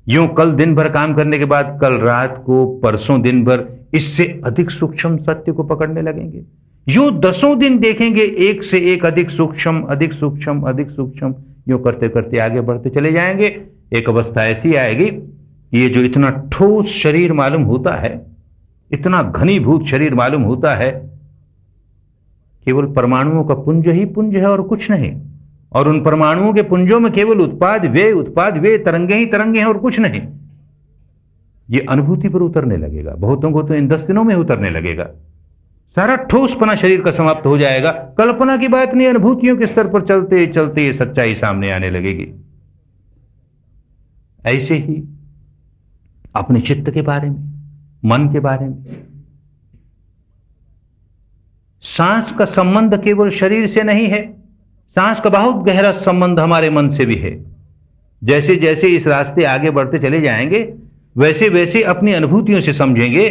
यूं कल दिन भर काम करने के बाद कल रात को, परसों दिन भर इससे अधिक सूक्ष्म सत्य को पकड़ने लगेंगे। यूं 10 दिन देखेंगे, एक से एक अधिक सूक्ष्म, अधिक सूक्ष्म, अधिक सूक्ष्म, यूं करते करते आगे बढ़ते चले जाएंगे। एक अवस्था ऐसी आएगी, ये जो इतना ठोस शरीर मालूम होता है, इतना घनीभूत शरीर मालूम होता है, केवल परमाणुओं का पुंज ही पुंज है और कुछ नहीं। और उन परमाणुओं के पुंजों में केवल उत्पाद वे तरंगे ही तरंगे हैं और कुछ नहीं। ये अनुभूति पर उतरने लगेगा। बहुतों को तो इन 10 दिनों में उतरने लगेगा। सारा ठोसपना शरीर का समाप्त हो जाएगा। कल्पना की बात नहीं, अनुभूतियों के स्तर पर चलते चलते ये सच्चाई सामने आने लगेगी। ऐसे ही अपने चित्त के बारे में, मन के बारे में, सांस का संबंध केवल शरीर से नहीं है, सांस का बहुत गहरा संबंध हमारे मन से भी है। जैसे जैसे इस रास्ते आगे बढ़ते चले जाएंगे वैसे वैसे अपनी अनुभूतियों से समझेंगे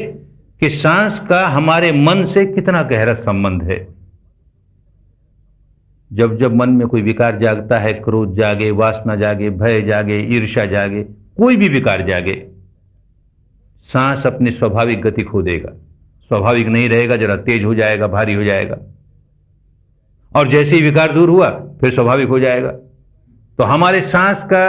कि सांस का हमारे मन से कितना गहरा संबंध है। जब जब मन में कोई विकार जागता है, क्रोध जागे, वासना जागे, भय जागे, ईर्ष्या जागे, कोई भी विकार जागे, सांस अपनी स्वाभाविक गति खो देगा, स्वाभाविक नहीं रहेगा, जरा तेज हो जाएगा, भारी हो जाएगा। और जैसे ही विकार दूर हुआ फिर स्वाभाविक हो जाएगा। तो हमारे सांस का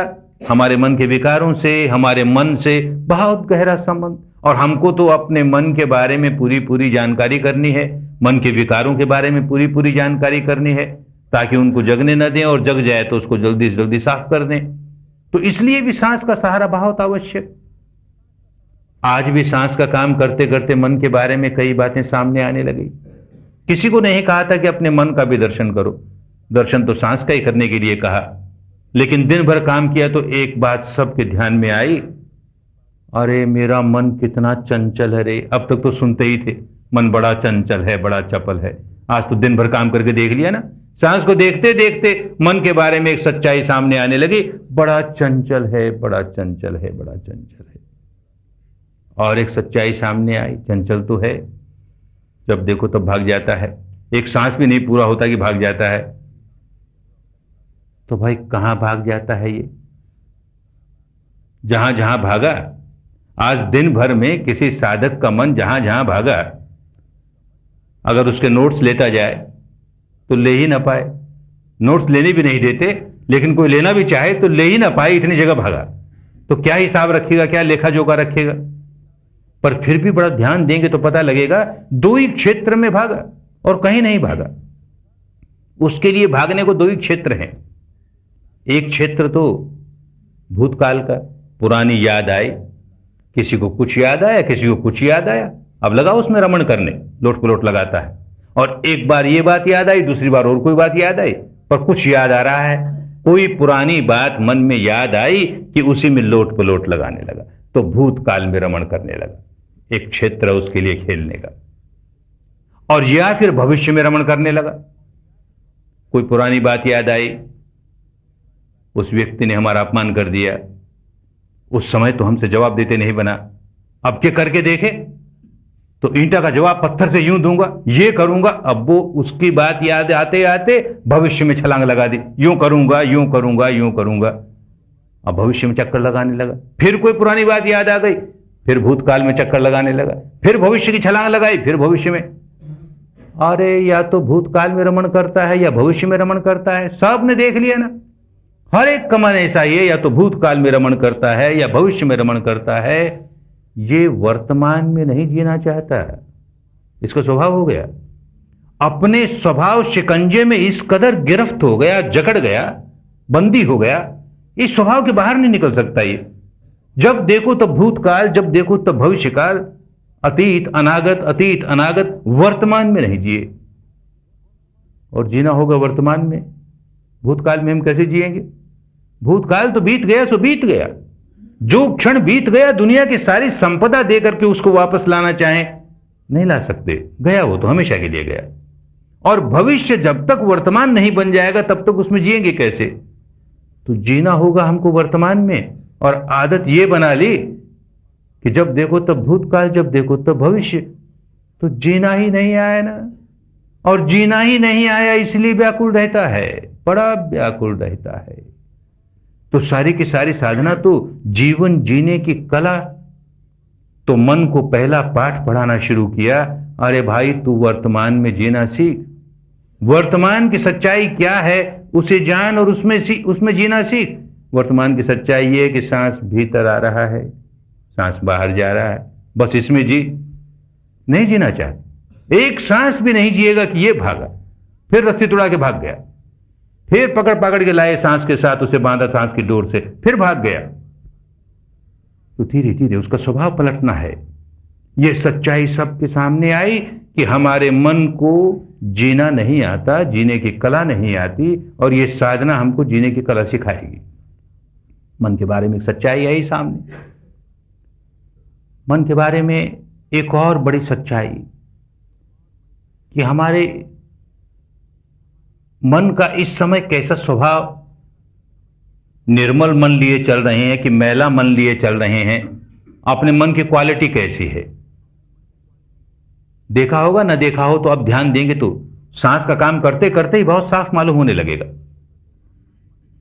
हमारे मन के विकारों से, हमारे मन से बहुत गहरा संबंध। और हमको तो अपने मन के बारे में पूरी पूरी जानकारी करनी है, मन के विकारों के बारे में पूरी पूरी जानकारी करनी है, ताकि उनको जगने न दें, और जग जाए तो उसको जल्दी से जल्दी साफ कर दें। तो इसलिए भी सांस का सहारा बहुत आवश्यक। आज भी सांस का काम करते करते मन के बारे में कई बातें सामने आने लगी। किसी को नहीं कहा था कि अपने मन का भी दर्शन करो, दर्शन तो सांस का ही करने के लिए कहा। लेकिन दिन भर काम किया तो एक बात सबके ध्यान में आई, अरे मेरा मन कितना चंचल है रे। अब तक तो सुनते ही थे मन बड़ा चंचल है, बड़ा चपल है। आज तो दिन भर काम करके देख लिया ना, सांस को देखते देखते मन के बारे में एक सच्चाई सामने आने लगी, बड़ा चंचल है, बड़ा चंचल है, बड़ा चंचल है। और एक सच्चाई सामने आई, चंचल तो है, जब देखो तब भाग जाता है, एक सांस भी नहीं पूरा होता कि भाग जाता है। तो भाई कहां भाग जाता है ये? जहां जहां भागा, आज दिन भर में किसी साधक का मन जहां जहां भागा, अगर उसके नोट्स लेता जाए तो ले ही ना पाए। नोट्स लेने भी नहीं देते, लेकिन कोई लेना भी चाहे तो ले ही ना पाए, इतनी जगह भागा। तो क्या हिसाब रखेगा, क्या लेखा जोखा रखेगा? पर फिर भी बड़ा ध्यान देंगे तो पता लगेगा 2 ही क्षेत्र में भागा और कहीं नहीं भागा। उसके लिए भागने को 2 ही क्षेत्र हैं। एक क्षेत्र तो भूतकाल का, पुरानी याद आई, किसी को कुछ याद आया, किसी को कुछ याद आया, अब लगा उसमें रमण करने, लोट पलोट लगाता है। और एक बार ये बात याद आई, दूसरी बार और कोई बात याद आई, पर कुछ याद आ रहा है, कोई पुरानी बात मन में याद आई कि उसी में लोट पलोट लगाने लगा, तो भूतकाल में रमण करने लगा। एक क्षेत्र उसके लिए खेलने का। और या फिर भविष्य में रमण करने लगा। कोई पुरानी बात याद आई, उस व्यक्ति ने हमारा अपमान कर दिया, उस समय तो हमसे जवाब देते नहीं बना, अब क्या करके देखे तो ईंटा का जवाब पत्थर से यूं दूंगा, ये करूंगा। अब वो उसकी बात याद आते आते भविष्य में छलांग लगा दी, यूं करूंगा, यूं करूंगा, यूं करूंगा। अब भविष्य में चक्कर लगाने लगा। फिर कोई पुरानी बात याद आ गई, फिर भूतकाल में चक्कर लगाने लगा, फिर भविष्य की छलांग लगाई, फिर भविष्य में। अरे या तो भूतकाल में रमण करता है या भविष्य में रमण करता है, सबने देख लिया ना। हर एक का मन ऐसा ही है, या तो भूतकाल में रमण करता है या भविष्य में रमण करता है। ये वर्तमान में नहीं जीना चाहता, इसका स्वभाव हो गया, अपने स्वभाव शिकंजे में इस कदर गिरफ्त हो गया, जकड़ गया, बंदी हो गया, इस स्वभाव के बाहर नहीं निकल सकता। ये जब देखो तब भूतकाल, जब देखो तब भविष्यकाल, अतीत अनागत, अतीत अनागत, वर्तमान में नहीं जिए। और जीना होगा वर्तमान में, भूतकाल में हम कैसे जिएंगे? भूतकाल तो बीत गया सो बीत गया। जो क्षण बीत गया, दुनिया की सारी संपदा दे करके उसको वापस लाना चाहें, नहीं ला सकते। गया वो तो हमेशा के लिए गया। और भविष्य जब तक वर्तमान नहीं बन जाएगा तब तक उसमें जिएंगे कैसे? तो जीना होगा हमको वर्तमान में। और आदत ये बना ली कि जब देखो तब भूतकाल, जब देखो तब भविष्य। तो जीना ही नहीं आया ना। और जीना ही नहीं आया इसलिए व्याकुल रहता है, बड़ा व्याकुल रहता है। तो सारी की सारी साधना तो जीवन जीने की कला। तो मन को पहला पाठ पढ़ाना शुरू किया, अरे भाई तू वर्तमान में जीना सीख। वर्तमान की सच्चाई क्या है उसे जान और उसमें जीना सीख। वर्तमान की सच्चाई ये है कि सांस भीतर आ रहा है, सांस बाहर जा रहा है, बस इसमें जी। नहीं जीना चाहते, एक सांस भी नहीं जिएगा कि ये भागा, फिर रस्सी तुड़ा के भाग गया, फिर पकड़ पकड़ के लाए सांस के साथ, उसे बांधा सांस की डोर से, फिर भाग गया। तो धीरे धीरे उसका स्वभाव पलटना है। यह सच्चाई सबके सामने आई कि हमारे मन को जीना नहीं आता, जीने की कला नहीं आती, और यह साधना हमको जीने की कला सिखाएगी। मन के बारे में सच्चाई आई सामने। मन के बारे में एक और बड़ी सच्चाई कि हमारे मन का इस समय कैसा स्वभाव, निर्मल मन लिए चल रहे हैं कि मैला मन लिए चल रहे हैं, अपने मन की क्वालिटी कैसी है। देखा होगा, ना देखा हो तो अब ध्यान देंगे तो सांस का काम करते करते ही बहुत साफ मालूम होने लगेगा।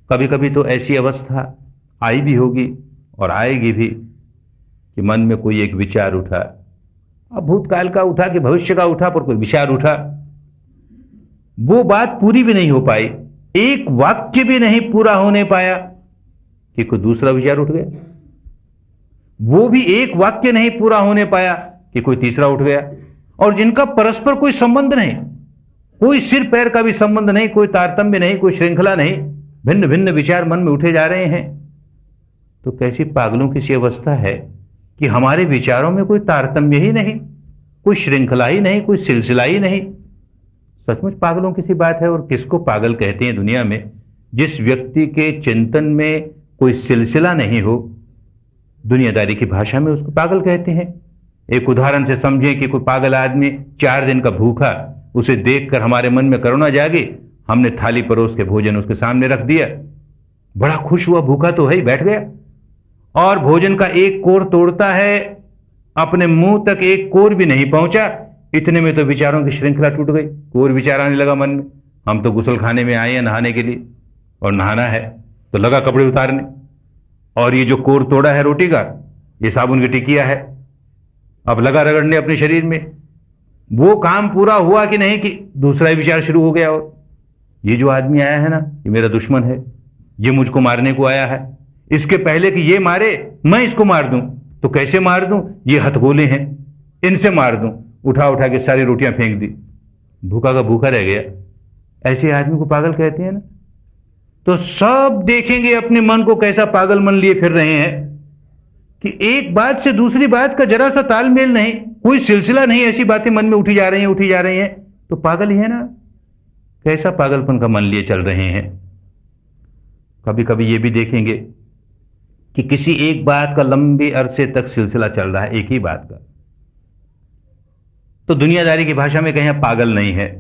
कभी कभी तो ऐसी अवस्था आई भी होगी और आएगी भी कि मन में कोई एक विचार उठा, अब भूतकाल का उठा कि भविष्य का उठा, पर कोई विचार उठा, वो बात पूरी भी नहीं हो पाई, एक वाक्य भी नहीं पूरा होने पाया कि कोई दूसरा विचार उठ गया। वो भी एक वाक्य नहीं पूरा होने पाया कि कोई तीसरा उठ गया। और जिनका परस्पर कोई संबंध नहीं, कोई सिर पैर का भी संबंध नहीं, कोई तारतम्य नहीं, कोई श्रृंखला नहीं, भिन्न भिन्न विचार मन में उठे जा रहे हैं। तो कैसी पागलों की सी अवस्था है कि हमारे विचारों में कोई तारतम्य ही नहीं, कोई श्रृंखला ही नहीं, कोई सिलसिला ही नहीं। सचमुच पागलों की सी बात है। और किसको पागल कहते हैं दुनिया में? जिस व्यक्ति के चिंतन में कोई सिलसिला नहीं हो, दुनियादारी की भाषा में उसको पागल कहते हैं। एक उदाहरण से समझें कि कोई पागल आदमी 4 दिन का भूखा, उसे देखकर हमारे मन में करुणा जागी, हमने थाली परोस के भोजन उसके सामने रख दिया, बड़ा खुश हुआ, भूखा तो है ही, बैठ गया, और भोजन का एक कोर तोड़ता है, अपने मुंह तक एक कोर भी नहीं पहुंचा, इतने में तो विचारों की श्रृंखला टूट गई। कोर विचार आने लगा मन में, हम तो गुसल खाने में आए हैं नहाने के लिए, और नहाना है तो लगा कपड़े उतारने, और ये जो कोर तोड़ा है रोटी का, ये साबुन की टिकिया है, अब लगा रगड़ने अपने शरीर में। वो काम पूरा हुआ कि नहीं कि दूसरा ही विचार शुरू हो गया। और ये जो आदमी आया है ना, ये मेरा दुश्मन है, ये मुझको मारने को आया है, इसके पहले कि ये मारे मैं इसको मार दूं, तो कैसे मार दूं? ये हथगोले हैं, इनसे मार दूं। उठा उठा के सारी रोटियां फेंक दी, भूखा का भूखा रह गया। ऐसे आदमी को पागल कहते हैं ना। तो सब देखेंगे अपने मन को कैसा पागल मन लिए फिर रहे हैं कि एक बात से दूसरी बात का जरा सा तालमेल नहीं, कोई सिलसिला नहीं, ऐसी बातें मन में उठी जा रही हैं। तो पागल ही है ना। कैसा पागलपन का मन लिए चल रहे हैं। कभी कभी ये भी देखेंगे कि किसी एक बात का लंबे अरसे तक सिलसिला चल रहा है, एक ही बात का, तो दुनियादारी की भाषा में कहें पागल नहीं है।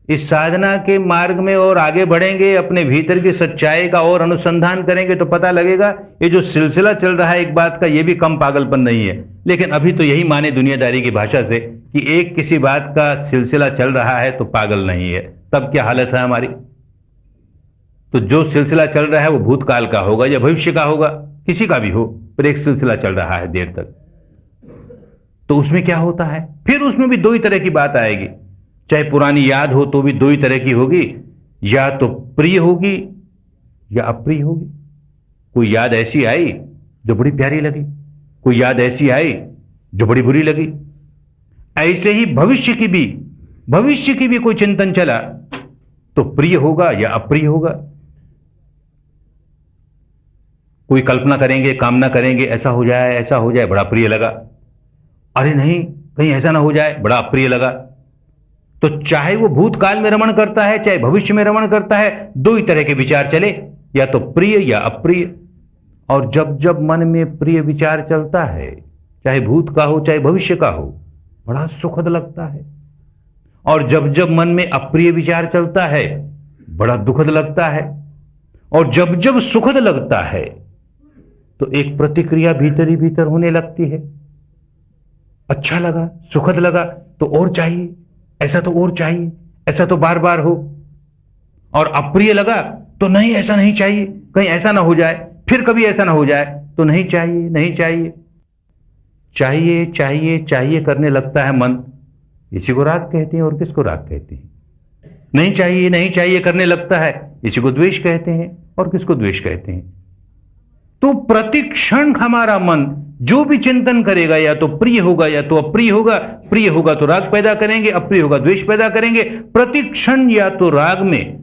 इस साधना के मार्ग में और आगे बढ़ेंगे, अपने भीतर की सच्चाई का और अनुसंधान करेंगे तो पता लगेगा ये जो सिलसिला चल रहा है एक बात का, ये भी कम पागलपन नहीं है। लेकिन अभी तो यही माने दुनियादारी की भाषा से कि एक किसी बात का सिलसिला चल रहा है तो पागल नहीं है। तब क्या हालत है हमारी? तो जो सिलसिला चल रहा है वो भूतकाल का होगा या भविष्य का होगा, किसी का भी हो, पर एक सिलसिला चल रहा है देर तक। तो उसमें क्या होता है? फिर उसमें भी दो ही तरह की बात आएगी। चाहे पुरानी याद हो तो भी दो ही तरह की होगी, या तो प्रिय होगी या अप्रिय होगी। कोई याद ऐसी आई जो बड़ी प्यारी लगी, कोई याद ऐसी आई जो बड़ी बुरी लगी। ऐसे ही भविष्य की भी कोई चिंतन चला तो प्रिय होगा या अप्रिय होगा। कोई कल्पना करेंगे, कामना करेंगे, ऐसा हो जाए, बड़ा प्रिय लगा। अरे नहीं, कहीं ऐसा ना हो जाए, बड़ा अप्रिय लगा। तो चाहे वो भूतकाल में रमण करता है चाहे भविष्य में रमण करता है, दो ही तरह के विचार चले, या तो प्रिय या अप्रिय। और जब जब मन में प्रिय विचार चलता है, चाहे भूत का हो चाहे भविष्य का हो, बड़ा सुखद लगता है। और जब जब मन में अप्रिय विचार चलता है, बड़ा दुखद लगता है। और जब जब सुखद लगता है तो एक प्रतिक्रिया भीतर ही भीतर होने लगती है। अच्छा लगा, सुखद लगा तो और चाहिए, ऐसा तो और चाहिए, ऐसा तो बार बार हो। और अप्रिय लगा तो नहीं, ऐसा नहीं चाहिए, कहीं ऐसा ना हो जाए, फिर कभी ऐसा ना हो जाए, तो नहीं चाहिए, नहीं चाहिए, चाहिए चाहिए चाहिए करने लगता है मन। इसी को राग कहते हैं। और किसको राग कहते हैं? नहीं चाहिए नहीं चाहिए करने लगता है, इसी को द्वेष कहते हैं। और किसको द्वेष कहते हैं? तो प्रतिक्षण हमारा मन जो भी चिंतन करेगा, या तो प्रिय होगा या तो अप्रिय होगा। प्रिय होगा तो राग पैदा करेंगे, अप्रिय होगा द्वेष पैदा करेंगे। प्रतिक्षण या तो राग में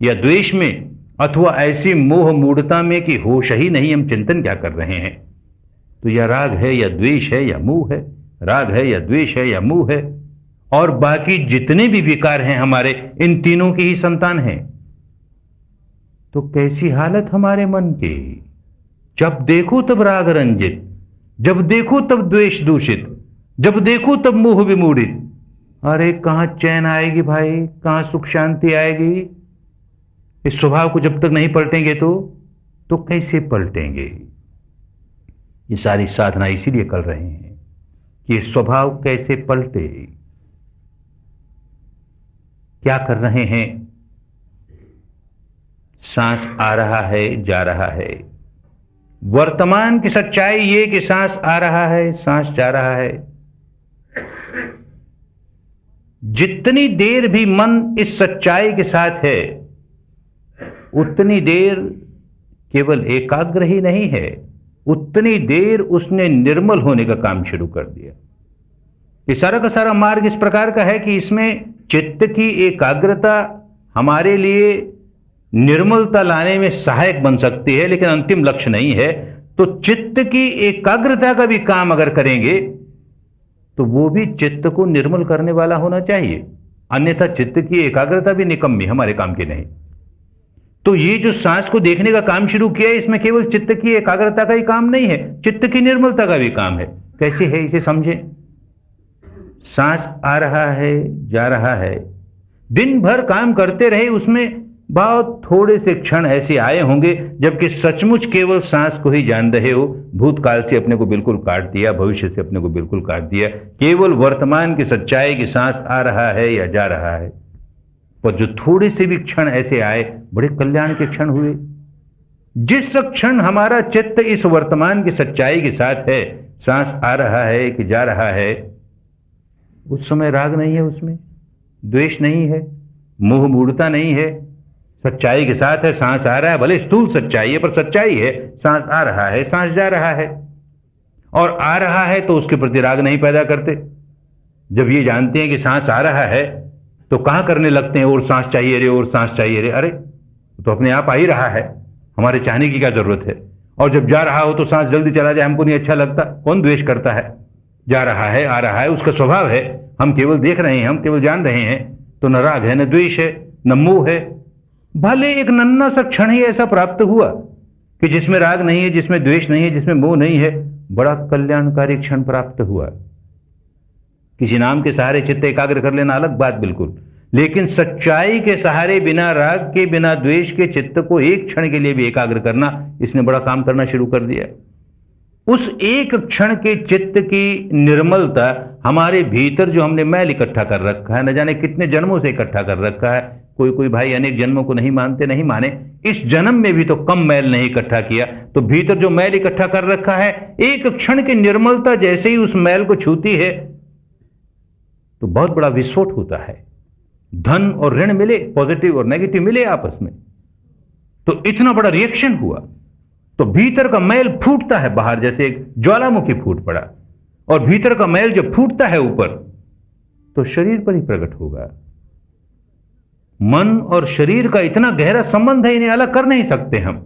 या द्वेष में, अथवा ऐसी मोह मूढ़ता में कि होश ही नहीं हम चिंतन क्या कर रहे हैं। तो या राग है या द्वेष है या मोह है, राग है या द्वेष है या मोह है। और बाकी जितने भी विकार हैं हमारे, इन तीनों की ही संतान हैं। तो कैसी हालत हमारे मन की? जब देखो तब राग रंजित, जब देखो तब द्वेष दूषित, जब देखो तब मोह विमूढ़ित। अरे कहां चैन आएगी भाई, कहां सुख शांति आएगी? इस स्वभाव को जब तक नहीं पलटेंगे तो कैसे पलटेंगे? ये सारी साधना इसीलिए कर रहे हैं कि ये स्वभाव कैसे पलटे। क्या कर रहे हैं? सांस आ रहा है, जा रहा है। वर्तमान की सच्चाई ये कि सांस आ रहा है, सांस जा रहा है। जितनी देर भी मन इस सच्चाई के साथ है, उतनी देर केवल एकाग्र ही नहीं है, उतनी देर उसने निर्मल होने का काम शुरू कर दिया। ये सारा का सारा मार्ग इस प्रकार का है कि इसमें चित्त की एकाग्रता हमारे लिए निर्मलता लाने में सहायक बन सकती है, लेकिन अंतिम लक्ष्य नहीं है। तो चित्त की एकाग्रता का भी काम अगर करेंगे तो वो भी चित्त को निर्मल करने वाला होना चाहिए, अन्यथा चित्त की एकाग्रता भी निकम्मी, हमारे काम की नहीं। तो ये जो सांस को देखने का काम शुरू किया है, इसमें केवल चित्त की एकाग्रता का ही काम नहीं है, चित्त की निर्मलता का भी काम है। कैसे है इसे समझें। सांस आ रहा है, जा रहा है। दिन भर काम करते रहे, उसमें बहुत थोड़े से क्षण ऐसे आए होंगे जबकि सचमुच केवल सांस को ही जान रहे हो। भूतकाल से अपने को बिल्कुल काट दिया, भविष्य से अपने को बिल्कुल काट दिया। केवल वर्तमान की सच्चाई की सांस आ रहा है या जा रहा है। पर जो थोड़े से भी क्षण ऐसे आए, बड़े कल्याण के क्षण हुए। जिस क्षण हमारा चित्त इस वर्तमान की सच्चाई के साथ है, सांस आ रहा है कि जा रहा है, उस समय राग नहीं है, उसमें द्वेष नहीं है, मोह मूढ़ता नहीं है, सच्चाई के साथ है। सांस आ रहा है, भले स्थूल सच्चाई है पर सच्चाई है। सांस आ रहा है, सांस जा रहा है। और आ रहा है तो उसके प्रति राग नहीं पैदा करते। जब ये जानते हैं कि सांस आ रहा है तो कहां करने लगते हैं, और सांस चाहिए रे, और सांस चाहिए रे। अरे तो अपने आप आ ही रहा है, हमारे चाहने की क्या जरूरत है। और जब जा रहा हो तो सांस जल्दी चला जाए, हमको नहीं अच्छा लगता। कौन द्वेष करता है? जा रहा है, आ रहा है, उसका स्वभाव है। हम केवल देख रहे हैं, हम केवल जान रहे हैं। तो न राग है, न द्वेष है, न मोह है। भले एक नन्हा सा क्षण ही ऐसा प्राप्त हुआ कि जिसमें राग नहीं है, जिसमें द्वेष नहीं है, जिसमें मोह नहीं है, बड़ा कल्याणकारी क्षण प्राप्त हुआ। किसी नाम के सहारे चित्त एकाग्र कर लेना अलग बात बिल्कुल, लेकिन सच्चाई के सहारे, बिना राग के, बिना द्वेष के चित्त को एक क्षण के लिए भी एकाग्र करना, इसने बड़ा काम करना शुरू कर दिया। उस एक क्षण के चित्त की निर्मलता हमारे भीतर जो हमने मैल इकट्ठा कर रखा है, न जाने कितने जन्मों से इकट्ठा कर रखा है। कोई कोई भाई अनेक जन्मों को नहीं मानते, नहीं माने, इस जन्म में भी तो कम मैल नहीं इकट्ठा किया। तो भीतर जो मैल इकट्ठा कर रखा है, एक क्षण की निर्मलता जैसे ही उस मैल को छूती है तो बहुत बड़ा विस्फोट होता है। धन और ऋण मिले, पॉजिटिव और नेगेटिव मिले आपस में, तो इतना बड़ा रिएक्शन हुआ। तो भीतर का मैल फूटता है बाहर, जैसे एक ज्वालामुखी फूट पड़ा। और भीतर का मैल जब फूटता है ऊपर, तो शरीर पर ही प्रकट होगा। मन और शरीर का इतना गहरा संबंध है, इन्हें अलग कर नहीं सकते हम।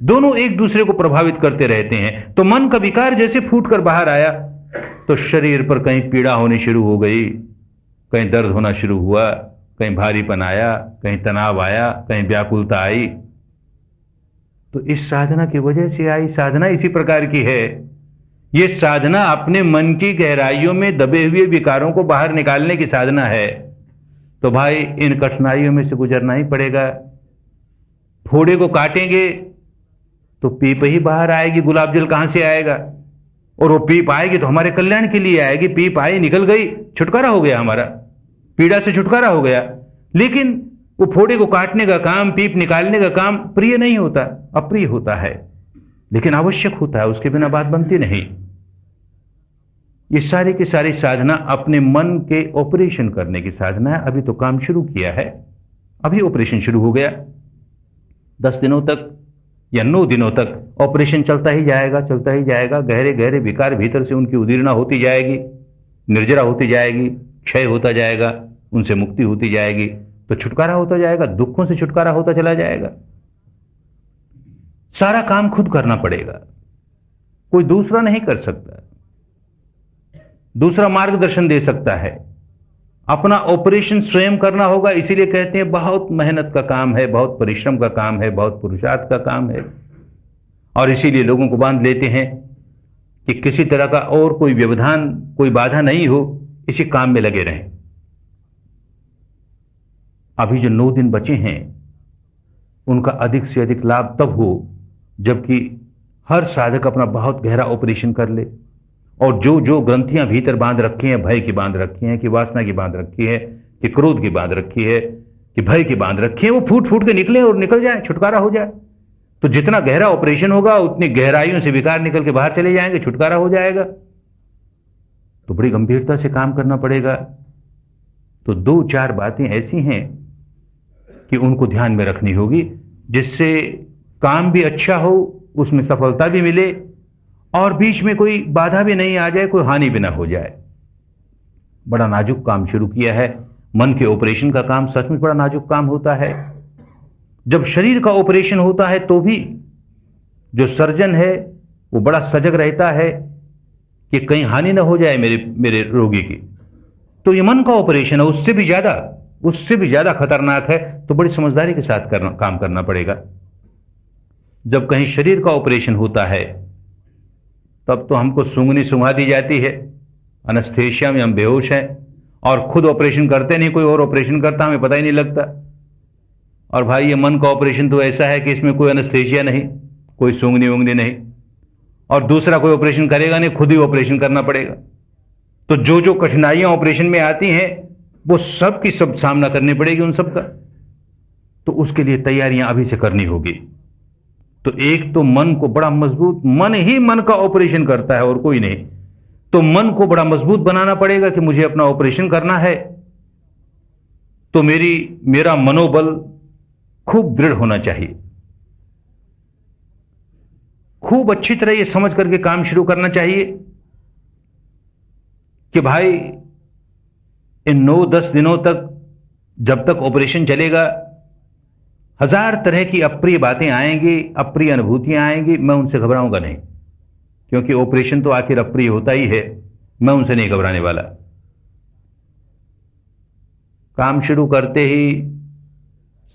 दोनों एक दूसरे को प्रभावित करते रहते हैं। तो मन का विकार जैसे फूट कर बाहर आया, तो शरीर पर कहीं पीड़ा होनी शुरू हो गई, कहीं दर्द होना शुरू हुआ, कहीं भारीपन आया, कहीं तनाव आया, कहीं व्याकुलता आई, तो इस साधना की वजह से आई। साधना इसी प्रकार की है। ये साधना अपने मन की गहराइयों में दबे हुए विकारों को बाहर निकालने की साधना है। तो भाई इन कठिनाइयों में से गुजरना ही पड़ेगा। फोड़े को काटेंगे तो पीप ही बाहर आएगी, गुलाब जल कहां से आएगा? और वो पीप आएगी तो हमारे कल्याण के लिए आएगी। पीप आई, निकल गई, छुटकारा हो गया, हमारा पीड़ा से छुटकारा हो गया। लेकिन वो फोड़े को काटने का काम, पीप निकालने का काम प्रिय नहीं होता, अप्रिय होता है, लेकिन आवश्यक होता है। उसके बिना बात बनती नहीं। ये सारी की सारी साधना अपने मन के ऑपरेशन करने की साधना है। अभी तो काम शुरू किया है, अभी ऑपरेशन शुरू हो गया। 10 दिनों तक या 9 दिनों तक ऑपरेशन चलता ही जाएगा, चलता ही जाएगा। गहरे गहरे विकार भीतर से उनकी उदीर्णा होती जाएगी, निर्जरा होती जाएगी, क्षय होता जाएगा, उनसे मुक्ति होती जाएगी, तो छुटकारा होता जाएगा, दुखों से छुटकारा होता चला जाएगा। सारा काम खुद करना पड़ेगा, कोई दूसरा नहीं कर सकता। दूसरा मार्गदर्शन दे सकता है, अपना ऑपरेशन स्वयं करना होगा। इसीलिए कहते हैं बहुत मेहनत का काम है, बहुत परिश्रम का काम है, बहुत पुरुषार्थ का काम है। और इसीलिए लोगों को बांध लेते हैं कि किसी तरह का और कोई व्यवधान, कोई बाधा नहीं हो, इसी काम में लगे रहें। अभी जो 9 दिन बचे हैं उनका अधिक से अधिक लाभ तब हो जबकि हर साधक अपना बहुत गहरा ऑपरेशन कर ले, और जो जो ग्रंथियां भीतर बांध रखी हैं, भय की बांध रखी हैं, कि वासना की बांध रखी है, कि क्रोध की बांध रखी है, कि भय की बांध रखी है, वो फूट फूट के निकले और निकल जाए, छुटकारा हो जाए। तो जितना गहरा ऑपरेशन होगा उतनी गहराइयों से विकार निकल के बाहर चले जाएंगे, छुटकारा हो जाएगा। तो बड़ी गंभीरता से काम करना पड़ेगा। तो 2-4 बातें ऐसी हैं कि उनको ध्यान में रखनी होगी, जिससे काम भी अच्छा हो, उसमें सफलता भी मिले, और बीच में कोई बाधा भी नहीं आ जाए, कोई हानि भी ना हो जाए। बड़ा नाजुक काम शुरू किया है। मन के ऑपरेशन का काम सचमुच बड़ा नाजुक काम होता है। जब शरीर का ऑपरेशन होता है तो भी जो सर्जन है वो बड़ा सजग रहता है कि कहीं हानि ना हो जाए मेरे रोगी की। तो ये मन का ऑपरेशन है, उससे भी ज्यादा खतरनाक है। तो बड़ी समझदारी के साथ काम करना पड़ेगा। जब कहीं शरीर का ऑपरेशन होता है तब तो हमको सूंघनी सुंघा दी जाती है, अनस्थेशिया में हम बेहोश हैं, और खुद ऑपरेशन करते नहीं, कोई और ऑपरेशन करता, हमें पता ही नहीं लगता। और भाई ये मन का ऑपरेशन तो ऐसा है कि इसमें कोई अनस्थेशिया नहीं, कोई सूंघनी वूंघनी नहीं, और दूसरा कोई ऑपरेशन करेगा नहीं, खुद ही ऑपरेशन करना पड़ेगा। तो जो जो कठिनाइयां ऑपरेशन में आती हैं वो सब की सब सामना करनी पड़ेगी उन सब का। तो उसके लिए तैयारियां अभी से करनी होगी। तो एक तो मन को बड़ा मजबूत, मन ही मन का ऑपरेशन करता है और कोई नहीं, तो मन को बड़ा मजबूत बनाना पड़ेगा कि मुझे अपना ऑपरेशन करना है। तो मेरा मनोबल खूब दृढ़ होना चाहिए, खूब अच्छी तरह यह समझ करके काम शुरू करना चाहिए कि भाई इन 9-10 दिनों तक जब तक ऑपरेशन चलेगा 1000 तरह की अप्रिय बातें आएंगी, अप्रिय अनुभूतियां आएंगी, मैं उनसे घबराऊंगा नहीं, क्योंकि ऑपरेशन तो आखिर अप्रिय होता ही है। मैं उनसे नहीं घबराने वाला। काम शुरू करते ही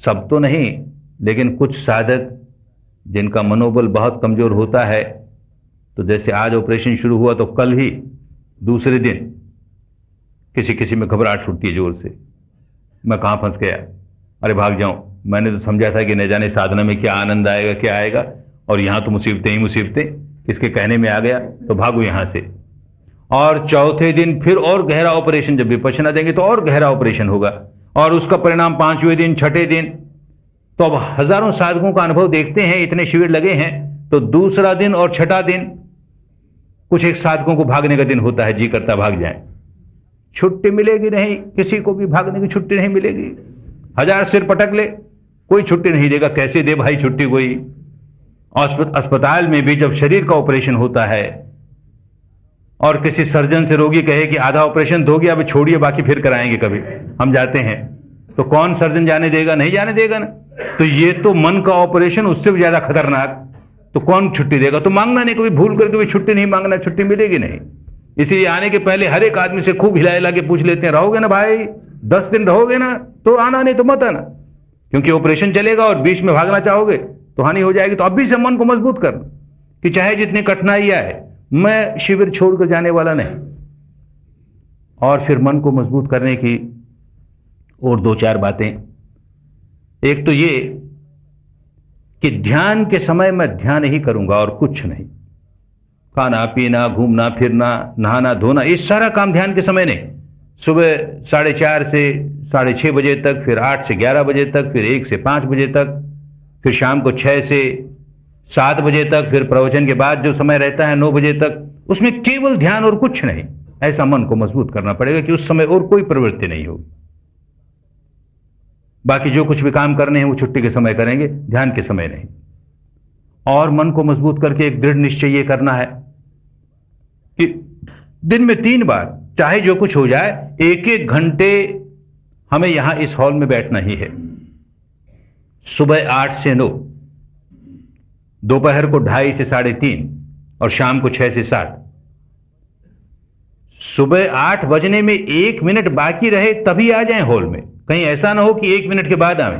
सब तो नहीं, लेकिन कुछ साधक जिनका मनोबल बहुत कमजोर होता है, तो जैसे आज ऑपरेशन शुरू हुआ तो कल ही दूसरे दिन किसी किसी में घबराहट छूटती है जोर से, मैं कहां फंस गया, अरे भाग जाऊं, मैंने तो समझा था कि न जाने साधना में क्या आनंद आएगा, क्या आएगा, और यहां तो मुसीबतें ही मुसीबतें, किसके कहने में आ गया, तो भागो यहां से। और चौथे दिन फिर और गहरा ऑपरेशन, जब विपश्यना देंगे तो और गहरा ऑपरेशन होगा, और उसका परिणाम 5वें दिन, 6ठे दिन। तो अब हजारों साधकों का अनुभव देखते हैं, इतने शिविर लगे हैं, तो दूसरा दिन और 6ठा दिन कुछ एक साधकों को भागने का दिन होता है, जी करता भाग जाए, छुट्टी मिलेगी नहीं, किसी को भी भागने की छुट्टी नहीं मिलेगी। 1000 सिर पटक ले, कोई छुट्टी नहीं देगा, कैसे दे भाई छुट्टी कोई। अस्पताल में भी जब शरीर का ऑपरेशन होता है और किसी सर्जन से रोगी कहे कि आधा ऑपरेशन तो हो गया, अब छोड़िए, बाकी फिर कराएंगे, कभी हम जाते हैं, तो कौन सर्जन जाने देगा? नहीं जाने देगा ना। तो ये तो मन का ऑपरेशन उससे भी ज्यादा खतरनाक, तो कौन छुट्टी देगा? तो मांगना नहीं, कभी भूल करके भी छुट्टी नहीं मांगना, छुट्टी मिलेगी नहीं। इसीलिए आने के पहले हर एक आदमी से खूब हिला हिला के पूछ लेते हैं, रहोगे ना भाई, 10 दिन रहोगे ना तो आना, नहीं तो मत आना, क्योंकि ऑपरेशन चलेगा और बीच में भागना चाहोगे तो हानि हो जाएगी। तो अभी से मन को मजबूत करना कि चाहे जितनी कठिनाइयां है, मैं शिविर छोड़कर जाने वाला नहीं। और फिर मन को मजबूत करने की और 2-4 बातें। एक तो ये कि ध्यान के समय मैं ध्यान ही करूंगा और कुछ नहीं। खाना पीना, घूमना फिरना, नहाना धोना, ये सारा काम ध्यान के समय नहीं। सुबह 4:30 से 6:30 बजे तक, फिर 8 से 11 बजे तक, फिर 1 से 5 बजे तक, फिर शाम को 6 से 7 बजे तक, फिर प्रवचन के बाद जो समय रहता है 9 बजे तक, उसमें केवल ध्यान और कुछ नहीं। ऐसा मन को मजबूत करना पड़ेगा कि उस समय और कोई प्रवृत्ति नहीं होगी। बाकी जो कुछ भी काम करने हैं वो छुट्टी के समय करेंगे, ध्यान के समय नहीं। और मन को मजबूत करके एक दृढ़ निश्चय ये करना है कि दिन में 3 बार, चाहे जो कुछ हो जाए, 1-1 घंटे हमें यहां इस हॉल में बैठना ही है। सुबह 8 से 9, दोपहर को 2:30 से 3:30 और शाम को 6 से 7। सुबह 8 बजने में 1 मिनट बाकी रहे तभी आ जाएं हॉल में। कहीं ऐसा ना हो कि 1 मिनट के बाद आवें।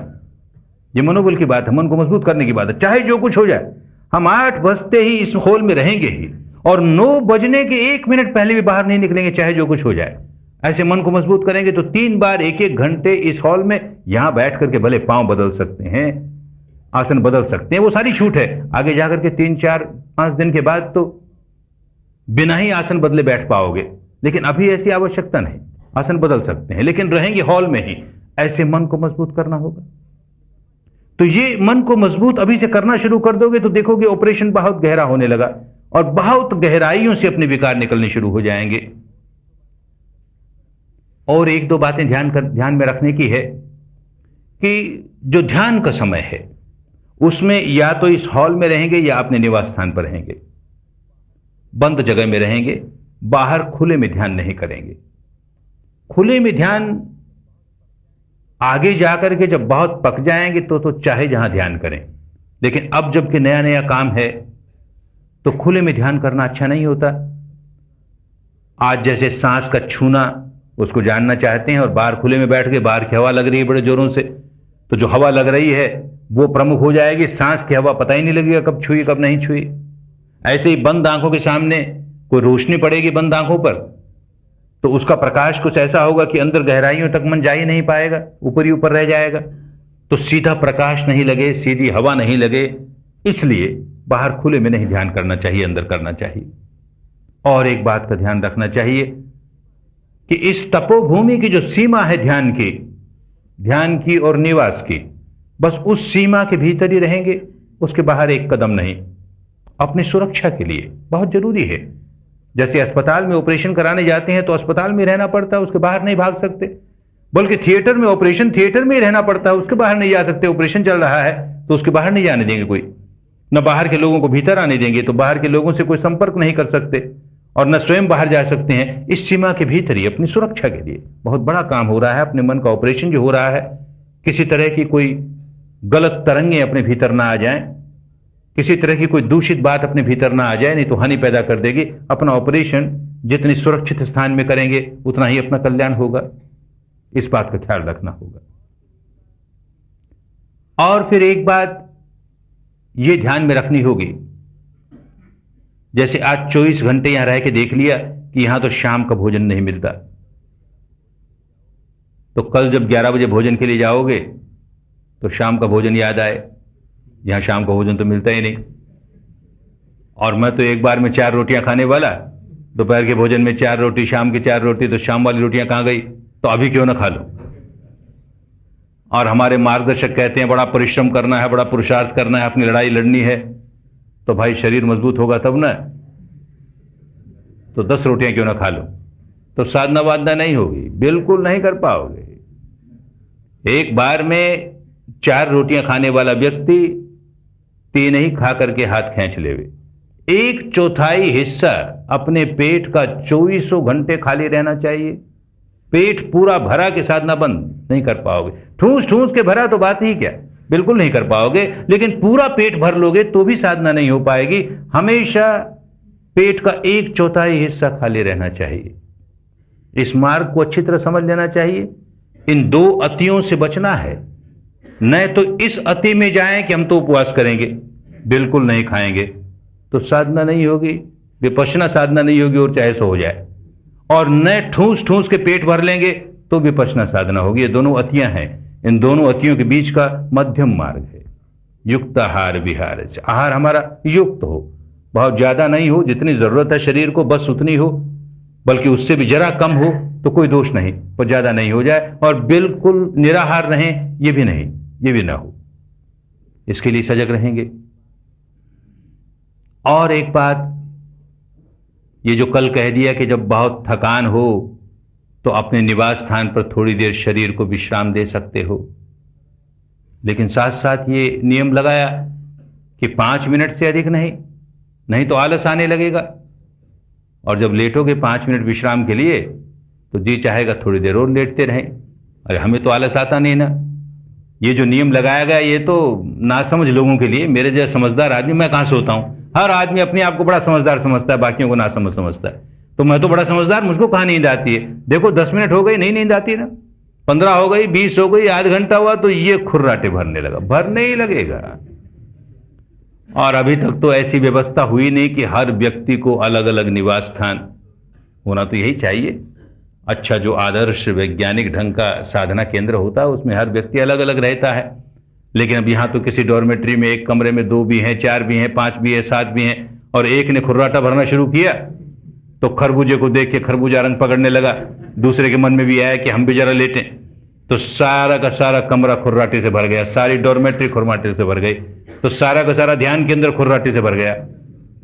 ये मनोबल की बात है, मन को मजबूत करने की बात है। चाहे जो कुछ हो जाए, हम 8 बजते ही इस हॉल में रहेंगे ही, और 9 बजने के 1 मिनट पहले भी बाहर नहीं निकलेंगे, चाहे जो कुछ हो जाए। ऐसे मन को मजबूत करेंगे तो 3 बार 1-1 घंटे इस हॉल में, यहां बैठ करके भले पांव बदल सकते हैं, आसन बदल सकते हैं, वो सारी छूट है। आगे जाकर के 3-4-5 दिन के बाद तो बिना ही आसन बदले बैठ पाओगे, लेकिन अभी ऐसी आवश्यकता नहीं। आसन बदल सकते हैं लेकिन रहेंगे हॉल में ही। ऐसे मन को मजबूत करना होगा। तो ये मन को मजबूत अभी से करना शुरू कर दोगे तो देखोगे ऑपरेशन बहुत गहरा होने लगा और बहुत गहराइयों से अपने विकार निकलने शुरू हो जाएंगे। और 1-2 बातें ध्यान में रखने की है कि जो ध्यान का समय है उसमें या तो इस हॉल में रहेंगे या अपने निवास स्थान पर रहेंगे, बंद जगह में रहेंगे, बाहर खुले में ध्यान नहीं करेंगे। खुले में ध्यान आगे जाकर के जब बहुत पक जाएंगे तो चाहे जहां ध्यान करें, लेकिन अब जबकि नया नया काम है तो खुले में ध्यान करना अच्छा नहीं होता। आज जैसे सांस का छूना उसको जानना चाहते हैं और बाहर खुले में बैठ के बाहर की हवा लग रही है बड़े जोरों से, तो जो हवा लग रही है वो प्रमुख हो जाएगी, सांस की हवा पता ही नहीं लगेगा कब छुई कब नहीं छुई। ऐसे ही बंद आंखों के सामने कोई रोशनी पड़ेगी बंद आंखों पर तो उसका प्रकाश कुछ ऐसा होगा कि अंदर गहराइयों तक मन जा ही नहीं पाएगा, ऊपर ही ऊपर रह जाएगा। तो सीधा प्रकाश नहीं लगे, सीधी हवा नहीं लगे, इसलिए बाहर खुले में नहीं ध्यान करना चाहिए, अंदर करना चाहिए। और एक बात का ध्यान रखना चाहिए कि इस तपोभूमि की जो सीमा है ध्यान की और निवास की, बस उस सीमा के भीतर ही रहेंगे, उसके बाहर एक कदम नहीं। अपनी सुरक्षा के लिए बहुत जरूरी है। जैसे अस्पताल में ऑपरेशन कराने जाते हैं तो अस्पताल में रहना पड़ता है, उसके बाहर नहीं भाग सकते। बल्कि थिएटर में ऑपरेशन थिएटर में ही रहना पड़ता है, उसके बाहर नहीं जा सकते। ऑपरेशन चल रहा है तो उसके बाहर नहीं जाने देंगे कोई, न बाहर के लोगों को भीतर आने देंगे, तो बाहर के लोगों से कोई संपर्क नहीं कर सकते और न स्वयं बाहर जा सकते हैं। इस सीमा के भीतर ही अपनी सुरक्षा के लिए बहुत बड़ा काम हो रहा है। अपने मन का ऑपरेशन जो हो रहा है, किसी तरह की कोई गलत तरंगें अपने भीतर ना आ जाएं, किसी तरह की कोई दूषित बात अपने भीतर ना आ जाए, नहीं तो हानि पैदा कर देगी। अपना ऑपरेशन जितनी सुरक्षित स्थान में करेंगे उतना ही अपना कल्याण होगा, इस बात का ख्याल रखना होगा। और फिर एक बात यह ध्यान में रखनी होगी, जैसे आज 24 घंटे यहां रह के देख लिया कि यहां तो शाम का भोजन नहीं मिलता, तो कल जब 11 बजे भोजन के लिए जाओगे तो शाम का भोजन याद आए, यहां शाम का भोजन तो मिलता ही नहीं। और मैं तो एक बार में 4 रोटियां खाने वाला, दोपहर के भोजन में 4 रोटी, शाम की 4 रोटी, तो शाम वाली रोटियां कहां गई, तो अभी क्यों ना खा लो। और हमारे मार्गदर्शक कहते हैं बड़ा परिश्रम करना है, बड़ा पुरुषार्थ करना है, अपनी लड़ाई लड़नी है, तो भाई शरीर मजबूत होगा तब ना, तो 10 रोटियां क्यों ना खा लो। तो साधना वादना नहीं होगी, बिल्कुल नहीं कर पाओगे। एक बार में 4 रोटियां खाने वाला व्यक्ति 3 ही खा करके हाथ खींच लेवे। 1/4 हिस्सा अपने पेट का 2400 घंटे खाली रहना चाहिए। पेट पूरा भरा के साधना बंद नहीं कर पाओगे। ठूस ठूस के भरा तो बात ही क्या, बिल्कुल नहीं कर पाओगे। लेकिन पूरा पेट भर लोगे तो भी साधना नहीं हो पाएगी। हमेशा पेट का 1/4 हिस्सा खाली रहना चाहिए। इस मार्ग को अच्छी तरह समझ लेना चाहिए। इन 2 अतियों से बचना है। न तो इस अति में जाएं कि हम तो उपवास करेंगे, बिल्कुल नहीं खाएंगे, तो साधना नहीं होगी, विपश्यना साधना नहीं होगी और चाहे सो हो जाए। और न ठूस ठूस के पेट भर लेंगे तो विपश्यना साधना होगी। ये दोनों अतियां हैं। इन दोनों अतियों के बीच का मध्यम मार्ग है युक्त आहार विहार। आहार हमारा युक्त हो, बहुत ज्यादा नहीं हो, जितनी जरूरत है शरीर को बस उतनी हो, बल्कि उससे भी जरा कम हो तो कोई दोष नहीं, पर ज्यादा नहीं हो जाए। और बिल्कुल निराहार रहें ये भी नहीं, ये भी ना हो, इसके लिए सजग रहेंगे। और एक बात, ये जो कल कह दिया कि जब बहुत थकान हो तो अपने निवास स्थान पर थोड़ी देर शरीर को विश्राम दे सकते हो, लेकिन साथ साथ ये नियम लगाया कि 5 मिनट से अधिक नहीं, नहीं तो आलस आने लगेगा। और जब लेटोगे 5 मिनट विश्राम के लिए तो जी चाहेगा थोड़ी देर और लेटते रहें। अरे हमें तो आलस आता नहीं ना। ये जो नियम लगाया गया ये तो नासमझ लोगों के लिए। मेरे जैसा समझदार आदमी मैं कहां से होता हूं? हर आदमी अपने आप को बड़ा समझदार समझता है, बाकियों को नासमझ समझता है। तो मैं तो बड़ा समझदार, मुझको कहां नींद आती है? देखो 10 मिनट हो गई नहीं नींद आती ना, 15 हो गई, 20 हो गई, आध घंटा हुआ तो ये खुर्राटे भरने लगा, भरने ही लगेगा। और अभी तक तो ऐसी व्यवस्था हुई नहीं कि हर व्यक्ति को अलग अलग निवास स्थान होना तो यही चाहिए। अच्छा, जो आदर्श वैज्ञानिक ढंग का साधना केंद्र होता है उसमें हर व्यक्ति अलग अलग रहता है। लेकिन अब यहां तो किसी डॉर्मेट्री में एक कमरे में 2 भी हैं, 4 भी हैं, 5 भी हैं, 7 भी हैं, और एक ने खुर्राटा भरना शुरू किया तो खरबूजे को देख के खरबूजा रंग पकड़ने लगा। दूसरे के मन में भी आया कि हम भी जरा लेटें, तो सारा का सारा कमरा खुर्राटे से भर गया, सारी डॉर्मेट्री खुर्राटे से भर गई, तो सारा का सारा ध्यान केंद्र खुर्राटे से भर गया।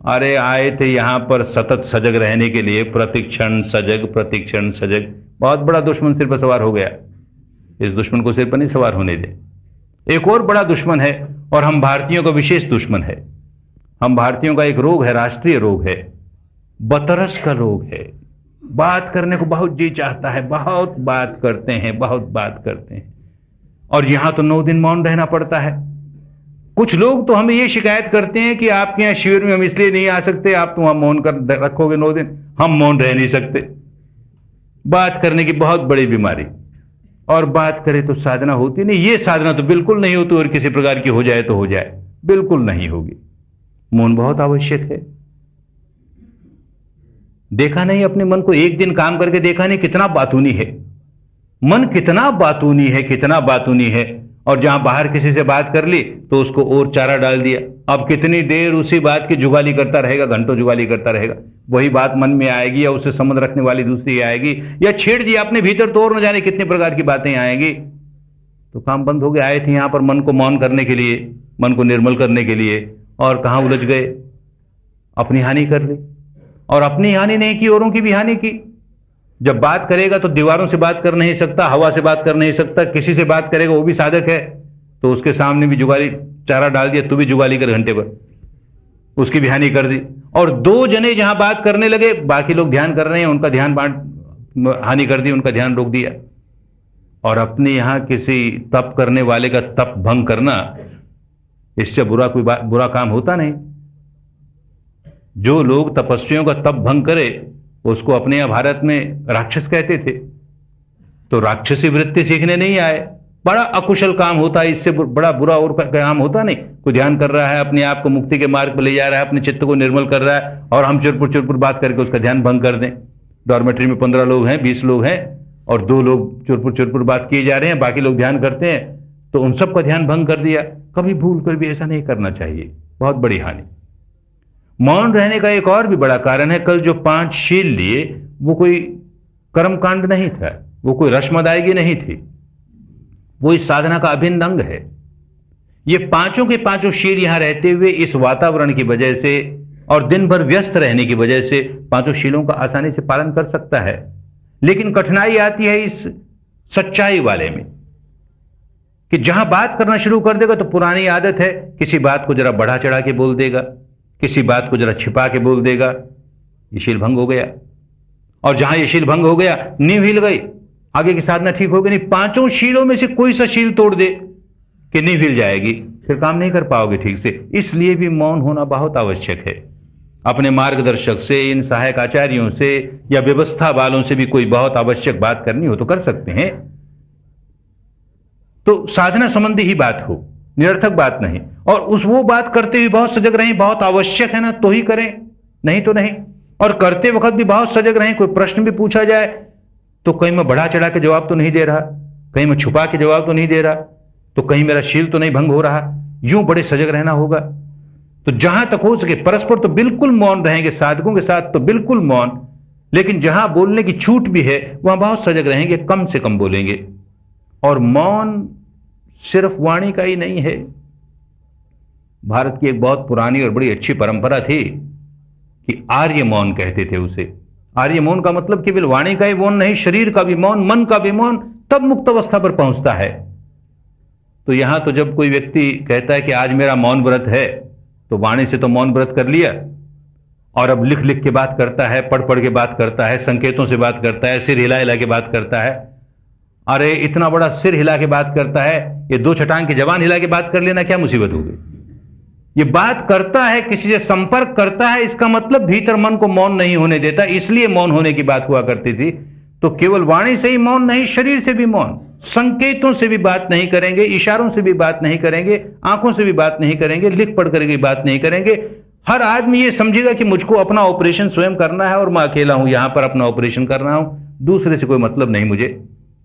अरे आए थे यहां पर सतत सजग रहने के लिए, प्रतिक्षण सजग, प्रतिक्षण सजग। बहुत बड़ा दुश्मन सिर पर सवार हो गया। इस दुश्मन को सिर पर नहीं सवार होने दे। एक और बड़ा दुश्मन है, और हम भारतीयों का विशेष दुश्मन है। हम भारतीयों का एक रोग है, राष्ट्रीय रोग है, बतरस का रोग है। बात करने को बहुत जी चाहता है, बहुत बात करते हैं, बहुत बात करते हैं, और यहां तो 9 दिन मौन रहना पड़ता है। कुछ लोग तो हमें ये शिकायत करते हैं कि आपके यहां शिविर में हम इसलिए नहीं आ सकते, आप तो वहां मौन कर रखोगे 9 दिन। हम मौन रह नहीं सकते। बात करने की बहुत बड़ी बीमारी, और बात करें तो साधना होती नहीं। ये साधना तो बिल्कुल नहीं होती, और किसी प्रकार की हो जाए तो हो जाए, बिल्कुल नहीं होगी। मौन बहुत आवश्यक है। देखा नहीं अपने मन को, एक दिन काम करके देखा नहीं कितना बातूनी है मन, कितना बातूनी है, कितना बातूनी है। और जहां बाहर किसी से बात कर ली तो उसको और चारा डाल दिया। अब कितनी देर उसी बात की जुगाली करता रहेगा, घंटों जुगाली करता रहेगा। वही बात मन में आएगी, या उससे संबंध रखने वाली दूसरी आएगी, या छेड़ दिया अपने भीतर तो और न जाने कितने प्रकार की बातें आएंगी। तो काम बंद हो गया। आए थे यहां पर मन को मौन करने के लिए, मन को निर्मल करने के लिए, और कहां उलझ गए, अपनी हानि कर ली। और अपनी हानि नहीं की, औरों की भी हानि की। जब बात करेगा तो दीवारों से बात कर नहीं सकता, हवा से बात कर नहीं सकता, किसी से बात करेगा वो भी साधक है, तो उसके सामने भी जुगाली चारा डाल दिया, तू भी जुगाली कर घंटे पर, उसकी भी हानि कर दी। और 2 जने जहां बात करने लगे, बाकी लोग ध्यान कर रहे हैं, उनका ध्यान हानि कर दी, उनका ध्यान रोक दिया। और अपने यहां किसी तप करने वाले का तप भंग करना, इससे बुरा कोई बुरा काम होता नहीं। जो लोग तपस्वियों का तप भंग करे उसको अपने यहां भारत में राक्षस कहते थे। तो राक्षसी वृत्ति सीखने नहीं आए, बड़ा अकुशल काम होता है, इससे बड़ा बुरा और काम होता नहीं। कोई ध्यान कर रहा है, अपने आप को मुक्ति के मार्ग पर ले जा रहा है, अपने चित्त को निर्मल कर रहा है, और हम चुरपुर चुरपुर बात करके उसका ध्यान भंग कर दें। डॉर्मेट्री में 15 लोग हैं, 20 लोग हैं, और 2 लोग चुरपुर चुरपुर बात किए जा रहे हैं, बाकी लोग ध्यान करते हैं, तो उन सबका ध्यान भंग कर दिया। कभी भूल कर भी ऐसा नहीं करना चाहिए, बहुत बड़ी हानि। मौन रहने का एक और भी बड़ा कारण है, कल जो 5 शील लिए वो कोई कर्मकांड नहीं था, वो कोई रस्म अदायगी नहीं थी, वो इस साधना का अभिन्न अंग है। ये पांचों के पांचों शील यहां रहते हुए इस वातावरण की वजह से और दिन भर व्यस्त रहने की वजह से पांचों शीलों का आसानी से पालन कर सकता है। लेकिन कठिनाई आती है इस सच्चाई वाले में कि जहां बात करना शुरू कर देगा तो पुरानी आदत है, किसी बात को जरा बढ़ा चढ़ा के बोल देगा, किसी बात को जरा छिपा के बोल देगा, ये शील भंग हो गया। और जहां ये शील भंग हो गया, नींव हिल गई, आगे की साधना ठीक होगी नहीं। पांचों शीलों में से कोई सा शील तोड़ दे कि नींव हिल जाएगी, फिर काम नहीं कर पाओगे ठीक से। इसलिए भी मौन होना बहुत आवश्यक है। अपने मार्गदर्शक से, इन सहायक आचार्यों से या व्यवस्था वालों से भी कोई बहुत आवश्यक बात करनी हो तो कर सकते हैं। तो साधना संबंधी ही बात हो, निरर्थक बात नहीं। और वो बात करते हुए बहुत सजग रहें, बहुत आवश्यक है ना तो ही करें, नहीं तो नहीं। और करते वक्त भी बहुत सजग रहें, कोई प्रश्न भी पूछा जाए तो कहीं मैं बढ़ा चढ़ा के जवाब तो नहीं दे रहा, कहीं मैं छुपा के जवाब तो नहीं दे रहा, तो कहीं मेरा शील तो नहीं भंग हो रहा, यूं बड़े सजग रहना होगा। तो जहां तक हो सके परस्पर तो बिल्कुल मौन रहेंगे, साधकों के साथ तो बिल्कुल मौन, लेकिन जहां बोलने की छूट भी है वहां बहुत सजग रहेंगे, कम से कम बोलेंगे। और मौन सिर्फ वाणी का ही नहीं है। भारत की एक बहुत पुरानी और बड़ी अच्छी परंपरा थी कि आर्य मौन कहते थे उसे। आर्य मौन का मतलब केवल वाणी का ही मौन नहीं, शरीर का भी मौन, मन का भी मौन, तब मुक्त अवस्था पर पहुंचता है। तो यहां तो जब कोई व्यक्ति कहता है कि आज मेरा मौन व्रत है, तो वाणी से तो मौन व्रत कर लिया, और अब लिख लिख के बात करता है, पढ़ पढ़ के बात करता है, संकेतों से बात करता है, सिर हिला हिला के बात करता है। अरे इतना बड़ा सिर हिला के बात करता है, ये दो छटांग की जबान हिला के बात कर लेना क्या मुसीबत हो गई। ये बात करता है, किसी से संपर्क करता है, इसका मतलब भीतर मन को मौन नहीं होने देता, इसलिए मौन होने की बात हुआ करती थी। तो केवल वाणी से ही मौन नहीं, शरीर से भी मौन, संकेतों से भी बात नहीं करेंगे, इशारों से भी बात नहीं करेंगे, आंखों से भी बात नहीं करेंगे, लिख पढ़ करके बात नहीं करेंगे। हर आदमी ये समझेगा कि मुझको अपना ऑपरेशन स्वयं करना है और मैं अकेला हूं, यहां पर अपना ऑपरेशन कर रहा हूं, दूसरे से कोई मतलब नहीं, मुझे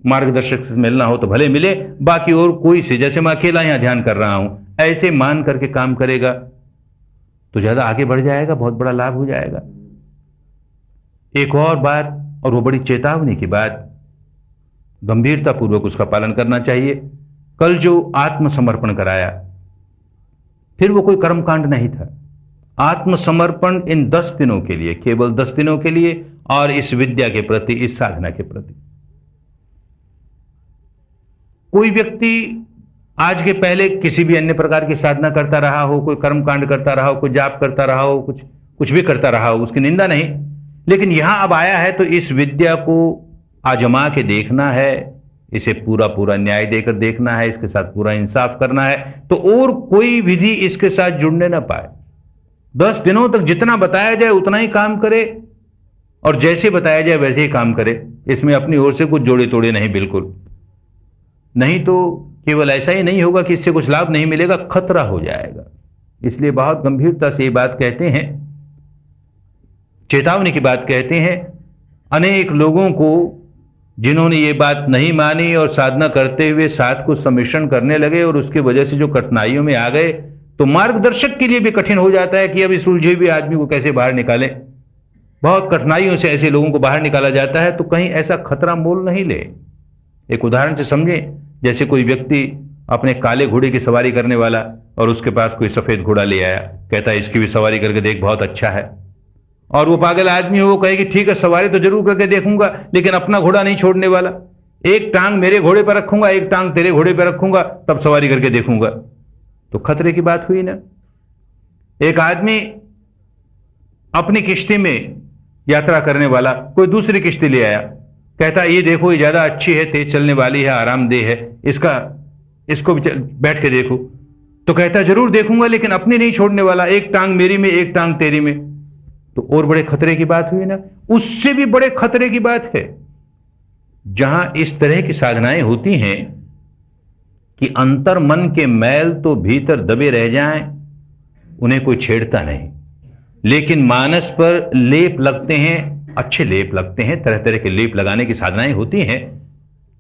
मार्गदर्शक से मिलना हो तो भले मिले, बाकी और कोई से, जैसे मैं अकेला यहां ध्यान कर रहा हूं, ऐसे मान करके काम करेगा तो ज्यादा आगे बढ़ जाएगा, बहुत बड़ा लाभ हो जाएगा। एक और बात, और वो बड़ी चेतावनी की बात, गंभीरता पूर्वक उसका पालन करना चाहिए। कल जो आत्मसमर्पण कराया, फिर वो कोई कर्मकांड नहीं था। आत्मसमर्पण इन 10 दिनों के लिए, केवल 10 दिनों के लिए, और इस विद्या के प्रति, इस साधना के प्रति। कोई व्यक्ति आज के पहले किसी भी अन्य प्रकार की साधना करता रहा हो, कोई कर्मकांड करता रहा हो, कोई जाप करता रहा हो, कुछ भी करता रहा हो, उसकी निंदा नहीं, लेकिन यहां अब आया है तो इस विद्या को आजमा के देखना है, इसे पूरा पूरा न्याय देकर देखना है, इसके साथ पूरा इंसाफ करना है, तो और कोई विधि इसके साथ जुड़ने ना पाए। 10 दिनों तक जितना बताया जाए उतना ही काम करे, और जैसे बताया जाए वैसे ही काम करे, इसमें अपनी ओर से कुछ जोड़े तोड़े नहीं, बिल्कुल नहीं। तो केवल ऐसा ही नहीं होगा कि इससे कुछ लाभ नहीं मिलेगा, खतरा हो जाएगा। इसलिए बहुत गंभीरता से ये बात कहते हैं, चेतावनी की बात कहते हैं। अनेक लोगों को जिन्होंने ये बात नहीं मानी और साधना करते हुए साथ को सम्मिश्रण करने लगे और उसकी वजह से जो कठिनाइयों में आ गए, तो मार्गदर्शक के लिए भी कठिन हो जाता है कि अब इस उलझे हुए आदमी को कैसे बाहर निकालें। बहुत कठिनाइयों से ऐसे लोगों को बाहर निकाला जाता है, तो कहीं ऐसा खतरा मोल नहीं ले। एक उदाहरण से समझें, जैसे कोई व्यक्ति अपने काले घोड़े की सवारी करने वाला और उसके पास कोई सफेद घोड़ा ले आया, कहता है इसकी भी सवारी करके देख, बहुत अच्छा है। और वो पागल आदमी हो, वो कहे कि ठीक है सवारी तो जरूर करके देखूंगा, लेकिन अपना घोड़ा नहीं छोड़ने वाला, एक टांग मेरे घोड़े पर रखूंगा, एक टांग तेरे घोड़े पर रखूंगा, तब सवारी करके देखूंगा। तो खतरे की बात हुई ना। एक आदमी अपनी किश्ती में यात्रा करने वाला कोई दूसरी किश्ती ले आया, कहता ये देखो ये ज्यादा अच्छी है, तेज चलने वाली है, आरामदेह है, इसको बैठ के देखो। तो कहता जरूर देखूंगा, लेकिन अपनी नहीं छोड़ने वाला, एक टांग मेरी में एक टांग तेरी में। तो और बड़े खतरे की बात हुई ना। उससे भी बड़े खतरे की बात है जहां इस तरह की साधनाएं होती हैं कि अंतर मन के मैल तो भीतर दबे रह जाएं, उन्हें कोई छेड़ता नहीं, लेकिन मानस पर लेप लगते हैं, अच्छे लेप लगते हैं, तरह तरह के लेप लगाने की साधनाएं होती हैं।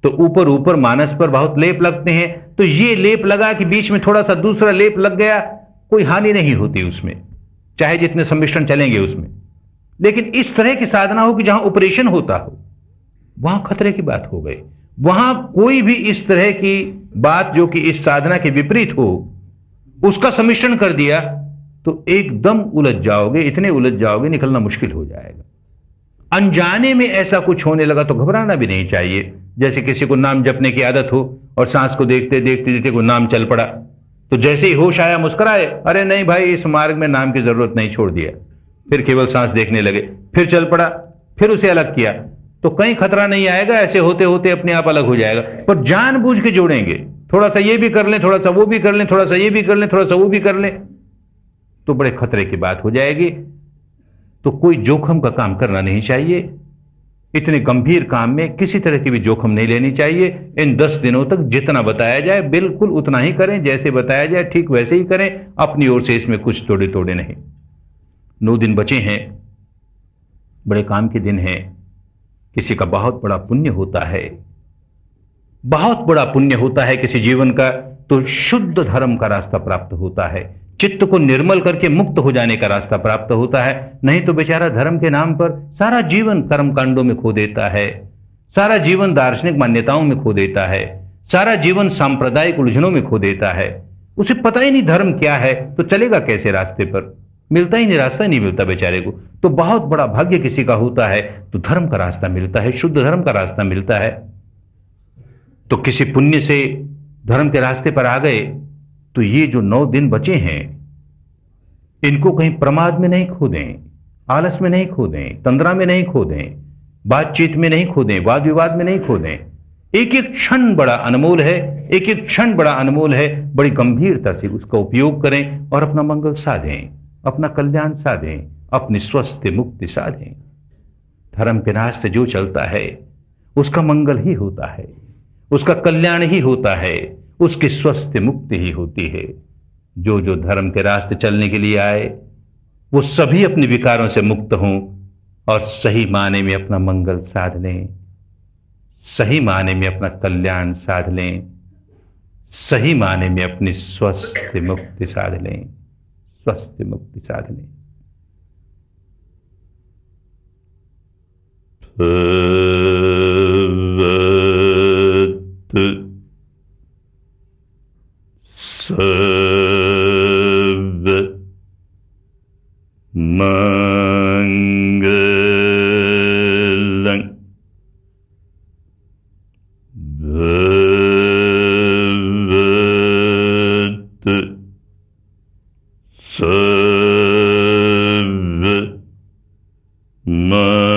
तो ऊपर ऊपर मानस पर बहुत लेप लगते हैं, तो ये लेप लगा कि बीच में थोड़ा सा दूसरा लेप लग गया, कोई हानि नहीं होती उसमें, चाहे जितने सम्मिश्रण चलेंगे उसमें। लेकिन इस तरह की साधना हो कि जहां ऑपरेशन होता हो, वहां खतरे की बात हो गई। वहां कोई भी इस तरह की बात जो कि इस साधना के विपरीत हो, उसका सम्मिश्रण कर दिया तो एकदम उलझ जाओगे, इतने उलझ जाओगे, निकलना मुश्किल हो जाएगा। अनजाने में ऐसा कुछ होने लगा तो घबराना भी नहीं चाहिए। जैसे किसी को नाम जपने की आदत हो और सांस को देखते देखते देखते कोई नाम चल पड़ा, तो जैसे ही होश आया मुस्कुराए, अरे नहीं भाई इस मार्ग में नाम की जरूरत नहीं, छोड़ दिया। फिर केवल सांस देखने लगे, फिर चल पड़ा, फिर उसे अलग किया, तो कहीं खतरा नहीं आएगा। ऐसे होते होते अपने आप अलग हो जाएगा। पर जानबूझ के जोड़ेंगे, थोड़ा सा ये भी कर लें, थोड़ा सा वो भी कर लें, थोड़ा सा ये भी कर लें, थोड़ा सा वो भी कर लें, तो बड़े खतरे की बात हो जाएगी। तो कोई जोखिम का काम करना नहीं चाहिए। इतने गंभीर काम में किसी तरह की भी जोखिम नहीं लेनी चाहिए। इन 10 दिनों तक जितना बताया जाए बिल्कुल उतना ही करें, जैसे बताया जाए ठीक वैसे ही करें, अपनी ओर से इसमें कुछ तोड़े तोड़े नहीं। 9 दिन बचे हैं, बड़े काम के दिन हैं। किसी का बहुत बड़ा पुण्य होता है, बहुत बड़ा पुण्य होता है किसी जीवन का, तो शुद्ध धर्म का रास्ता प्राप्त होता है, चित्त को निर्मल करके मुक्त हो जाने का रास्ता प्राप्त होता है। नहीं तो बेचारा धर्म के नाम पर सारा जीवन कर्म कांडों में खो देता है, सारा जीवन दार्शनिक मान्यताओं में खो देता है, सारा जीवन सांप्रदायिक उलझनों में खो देता है। उसे पता ही नहीं धर्म क्या है, तो चलेगा कैसे रास्ते पर, मिलता ही नहीं, रास्ता नहीं मिलता बेचारे को। तो बहुत बड़ा भाग्य किसी का होता है तो धर्म का रास्ता मिलता है, शुद्ध धर्म का रास्ता मिलता है। तो किसी पुण्य से धर्म के रास्ते पर आ गए तो ये जो 9 दिन बचे हैं इनको कहीं प्रमाद में नहीं खो दें, आलस में नहीं खो दें, तंद्रा में नहीं खो दें, बातचीत में नहीं खो दें, वाद विवाद में नहीं खो दें। एक एक क्षण बड़ा अनमोल है, एक एक क्षण बड़ा अनमोल है। बड़ी गंभीरता से उसका उपयोग करें और अपना मंगल साधें, अपना कल्याण साधें, अपनी स्वस्थ मुक्ति साधें। धर्म के रास्ते जो चलता है उसका मंगल ही होता है, उसका कल्याण ही होता है, उसकी स्वस्थ मुक्ति ही होती है। जो जो धर्म के रास्ते चलने के लिए आए वो सभी अपने विकारों से मुक्त हों और सही माने में अपना मंगल साध लें, सही माने में अपना कल्याण साध लें, सही माने में अपनी स्वस्थ मुक्ति साध लें, स्वस्थ मुक्ति साध लें। सर्व मंगलं भवतु सर्व मंगलं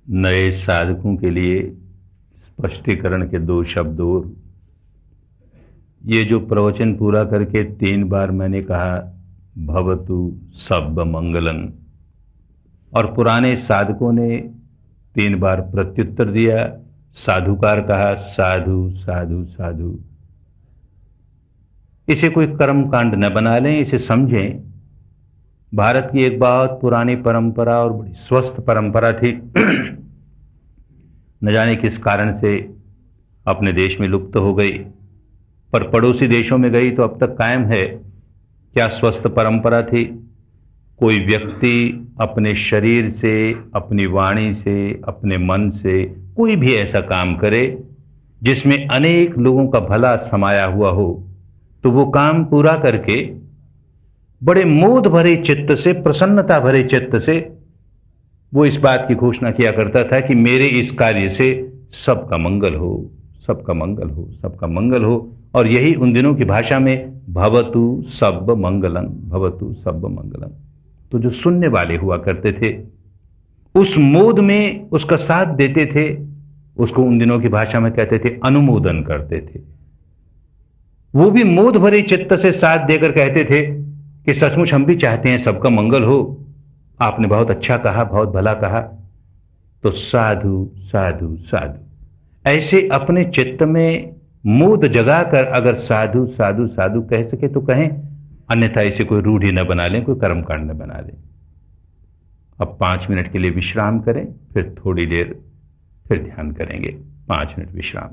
नए साधकों के लिए स्पष्टीकरण के 2 शब्द और। ये जो प्रवचन पूरा करके 3 बार मैंने कहा भवतु सब्ब मंगलम, और पुराने साधकों ने 3 बार प्रत्युत्तर दिया, साधुकार कहा, साधु साधु साधु। इसे कोई कर्म कांड न बना लें, इसे समझें। भारत की एक बहुत पुरानी परंपरा और बड़ी स्वस्थ परंपरा थी, न जाने किस कारण से अपने देश में लुप्त हो गई, पर पड़ोसी देशों में गई तो अब तक कायम है। क्या स्वस्थ परंपरा थी। कोई व्यक्ति अपने शरीर से, अपनी वाणी से, अपने मन से कोई भी ऐसा काम करे जिसमें अनेक लोगों का भला समाया हुआ हो, तो वो काम पूरा करके बड़े मोद भरे चित्त से, प्रसन्नता भरे चित्त से वो इस बात की घोषणा किया करता था कि मेरे इस कार्य से सबका मंगल हो, सबका मंगल हो, सबका मंगल हो। और यही उन दिनों की भाषा में भवतु सब्ब मंगलम, भवतु सब्ब मंगलम। तो जो सुनने वाले हुआ करते थे उस मोद में उसका साथ देते थे, उसको उन दिनों की भाषा में कहते थे अनुमोदन करते थे। वो भी मोद भरे चित्त से साथ देकर कहते थे कि सचमुच हम भी चाहते हैं सबका मंगल हो, आपने बहुत अच्छा कहा, बहुत भला कहा। तो साधु साधु साधु ऐसे अपने चित्त में मोद जगाकर अगर साधु साधु साधु कह सके तो कहें, अन्यथा इसे कोई रूढ़ी न बना लें, कोई कर्मकांड न बना लें। अब 5 मिनट के लिए विश्राम करें, फिर थोड़ी देर फिर ध्यान करेंगे। 5 मिनट विश्राम।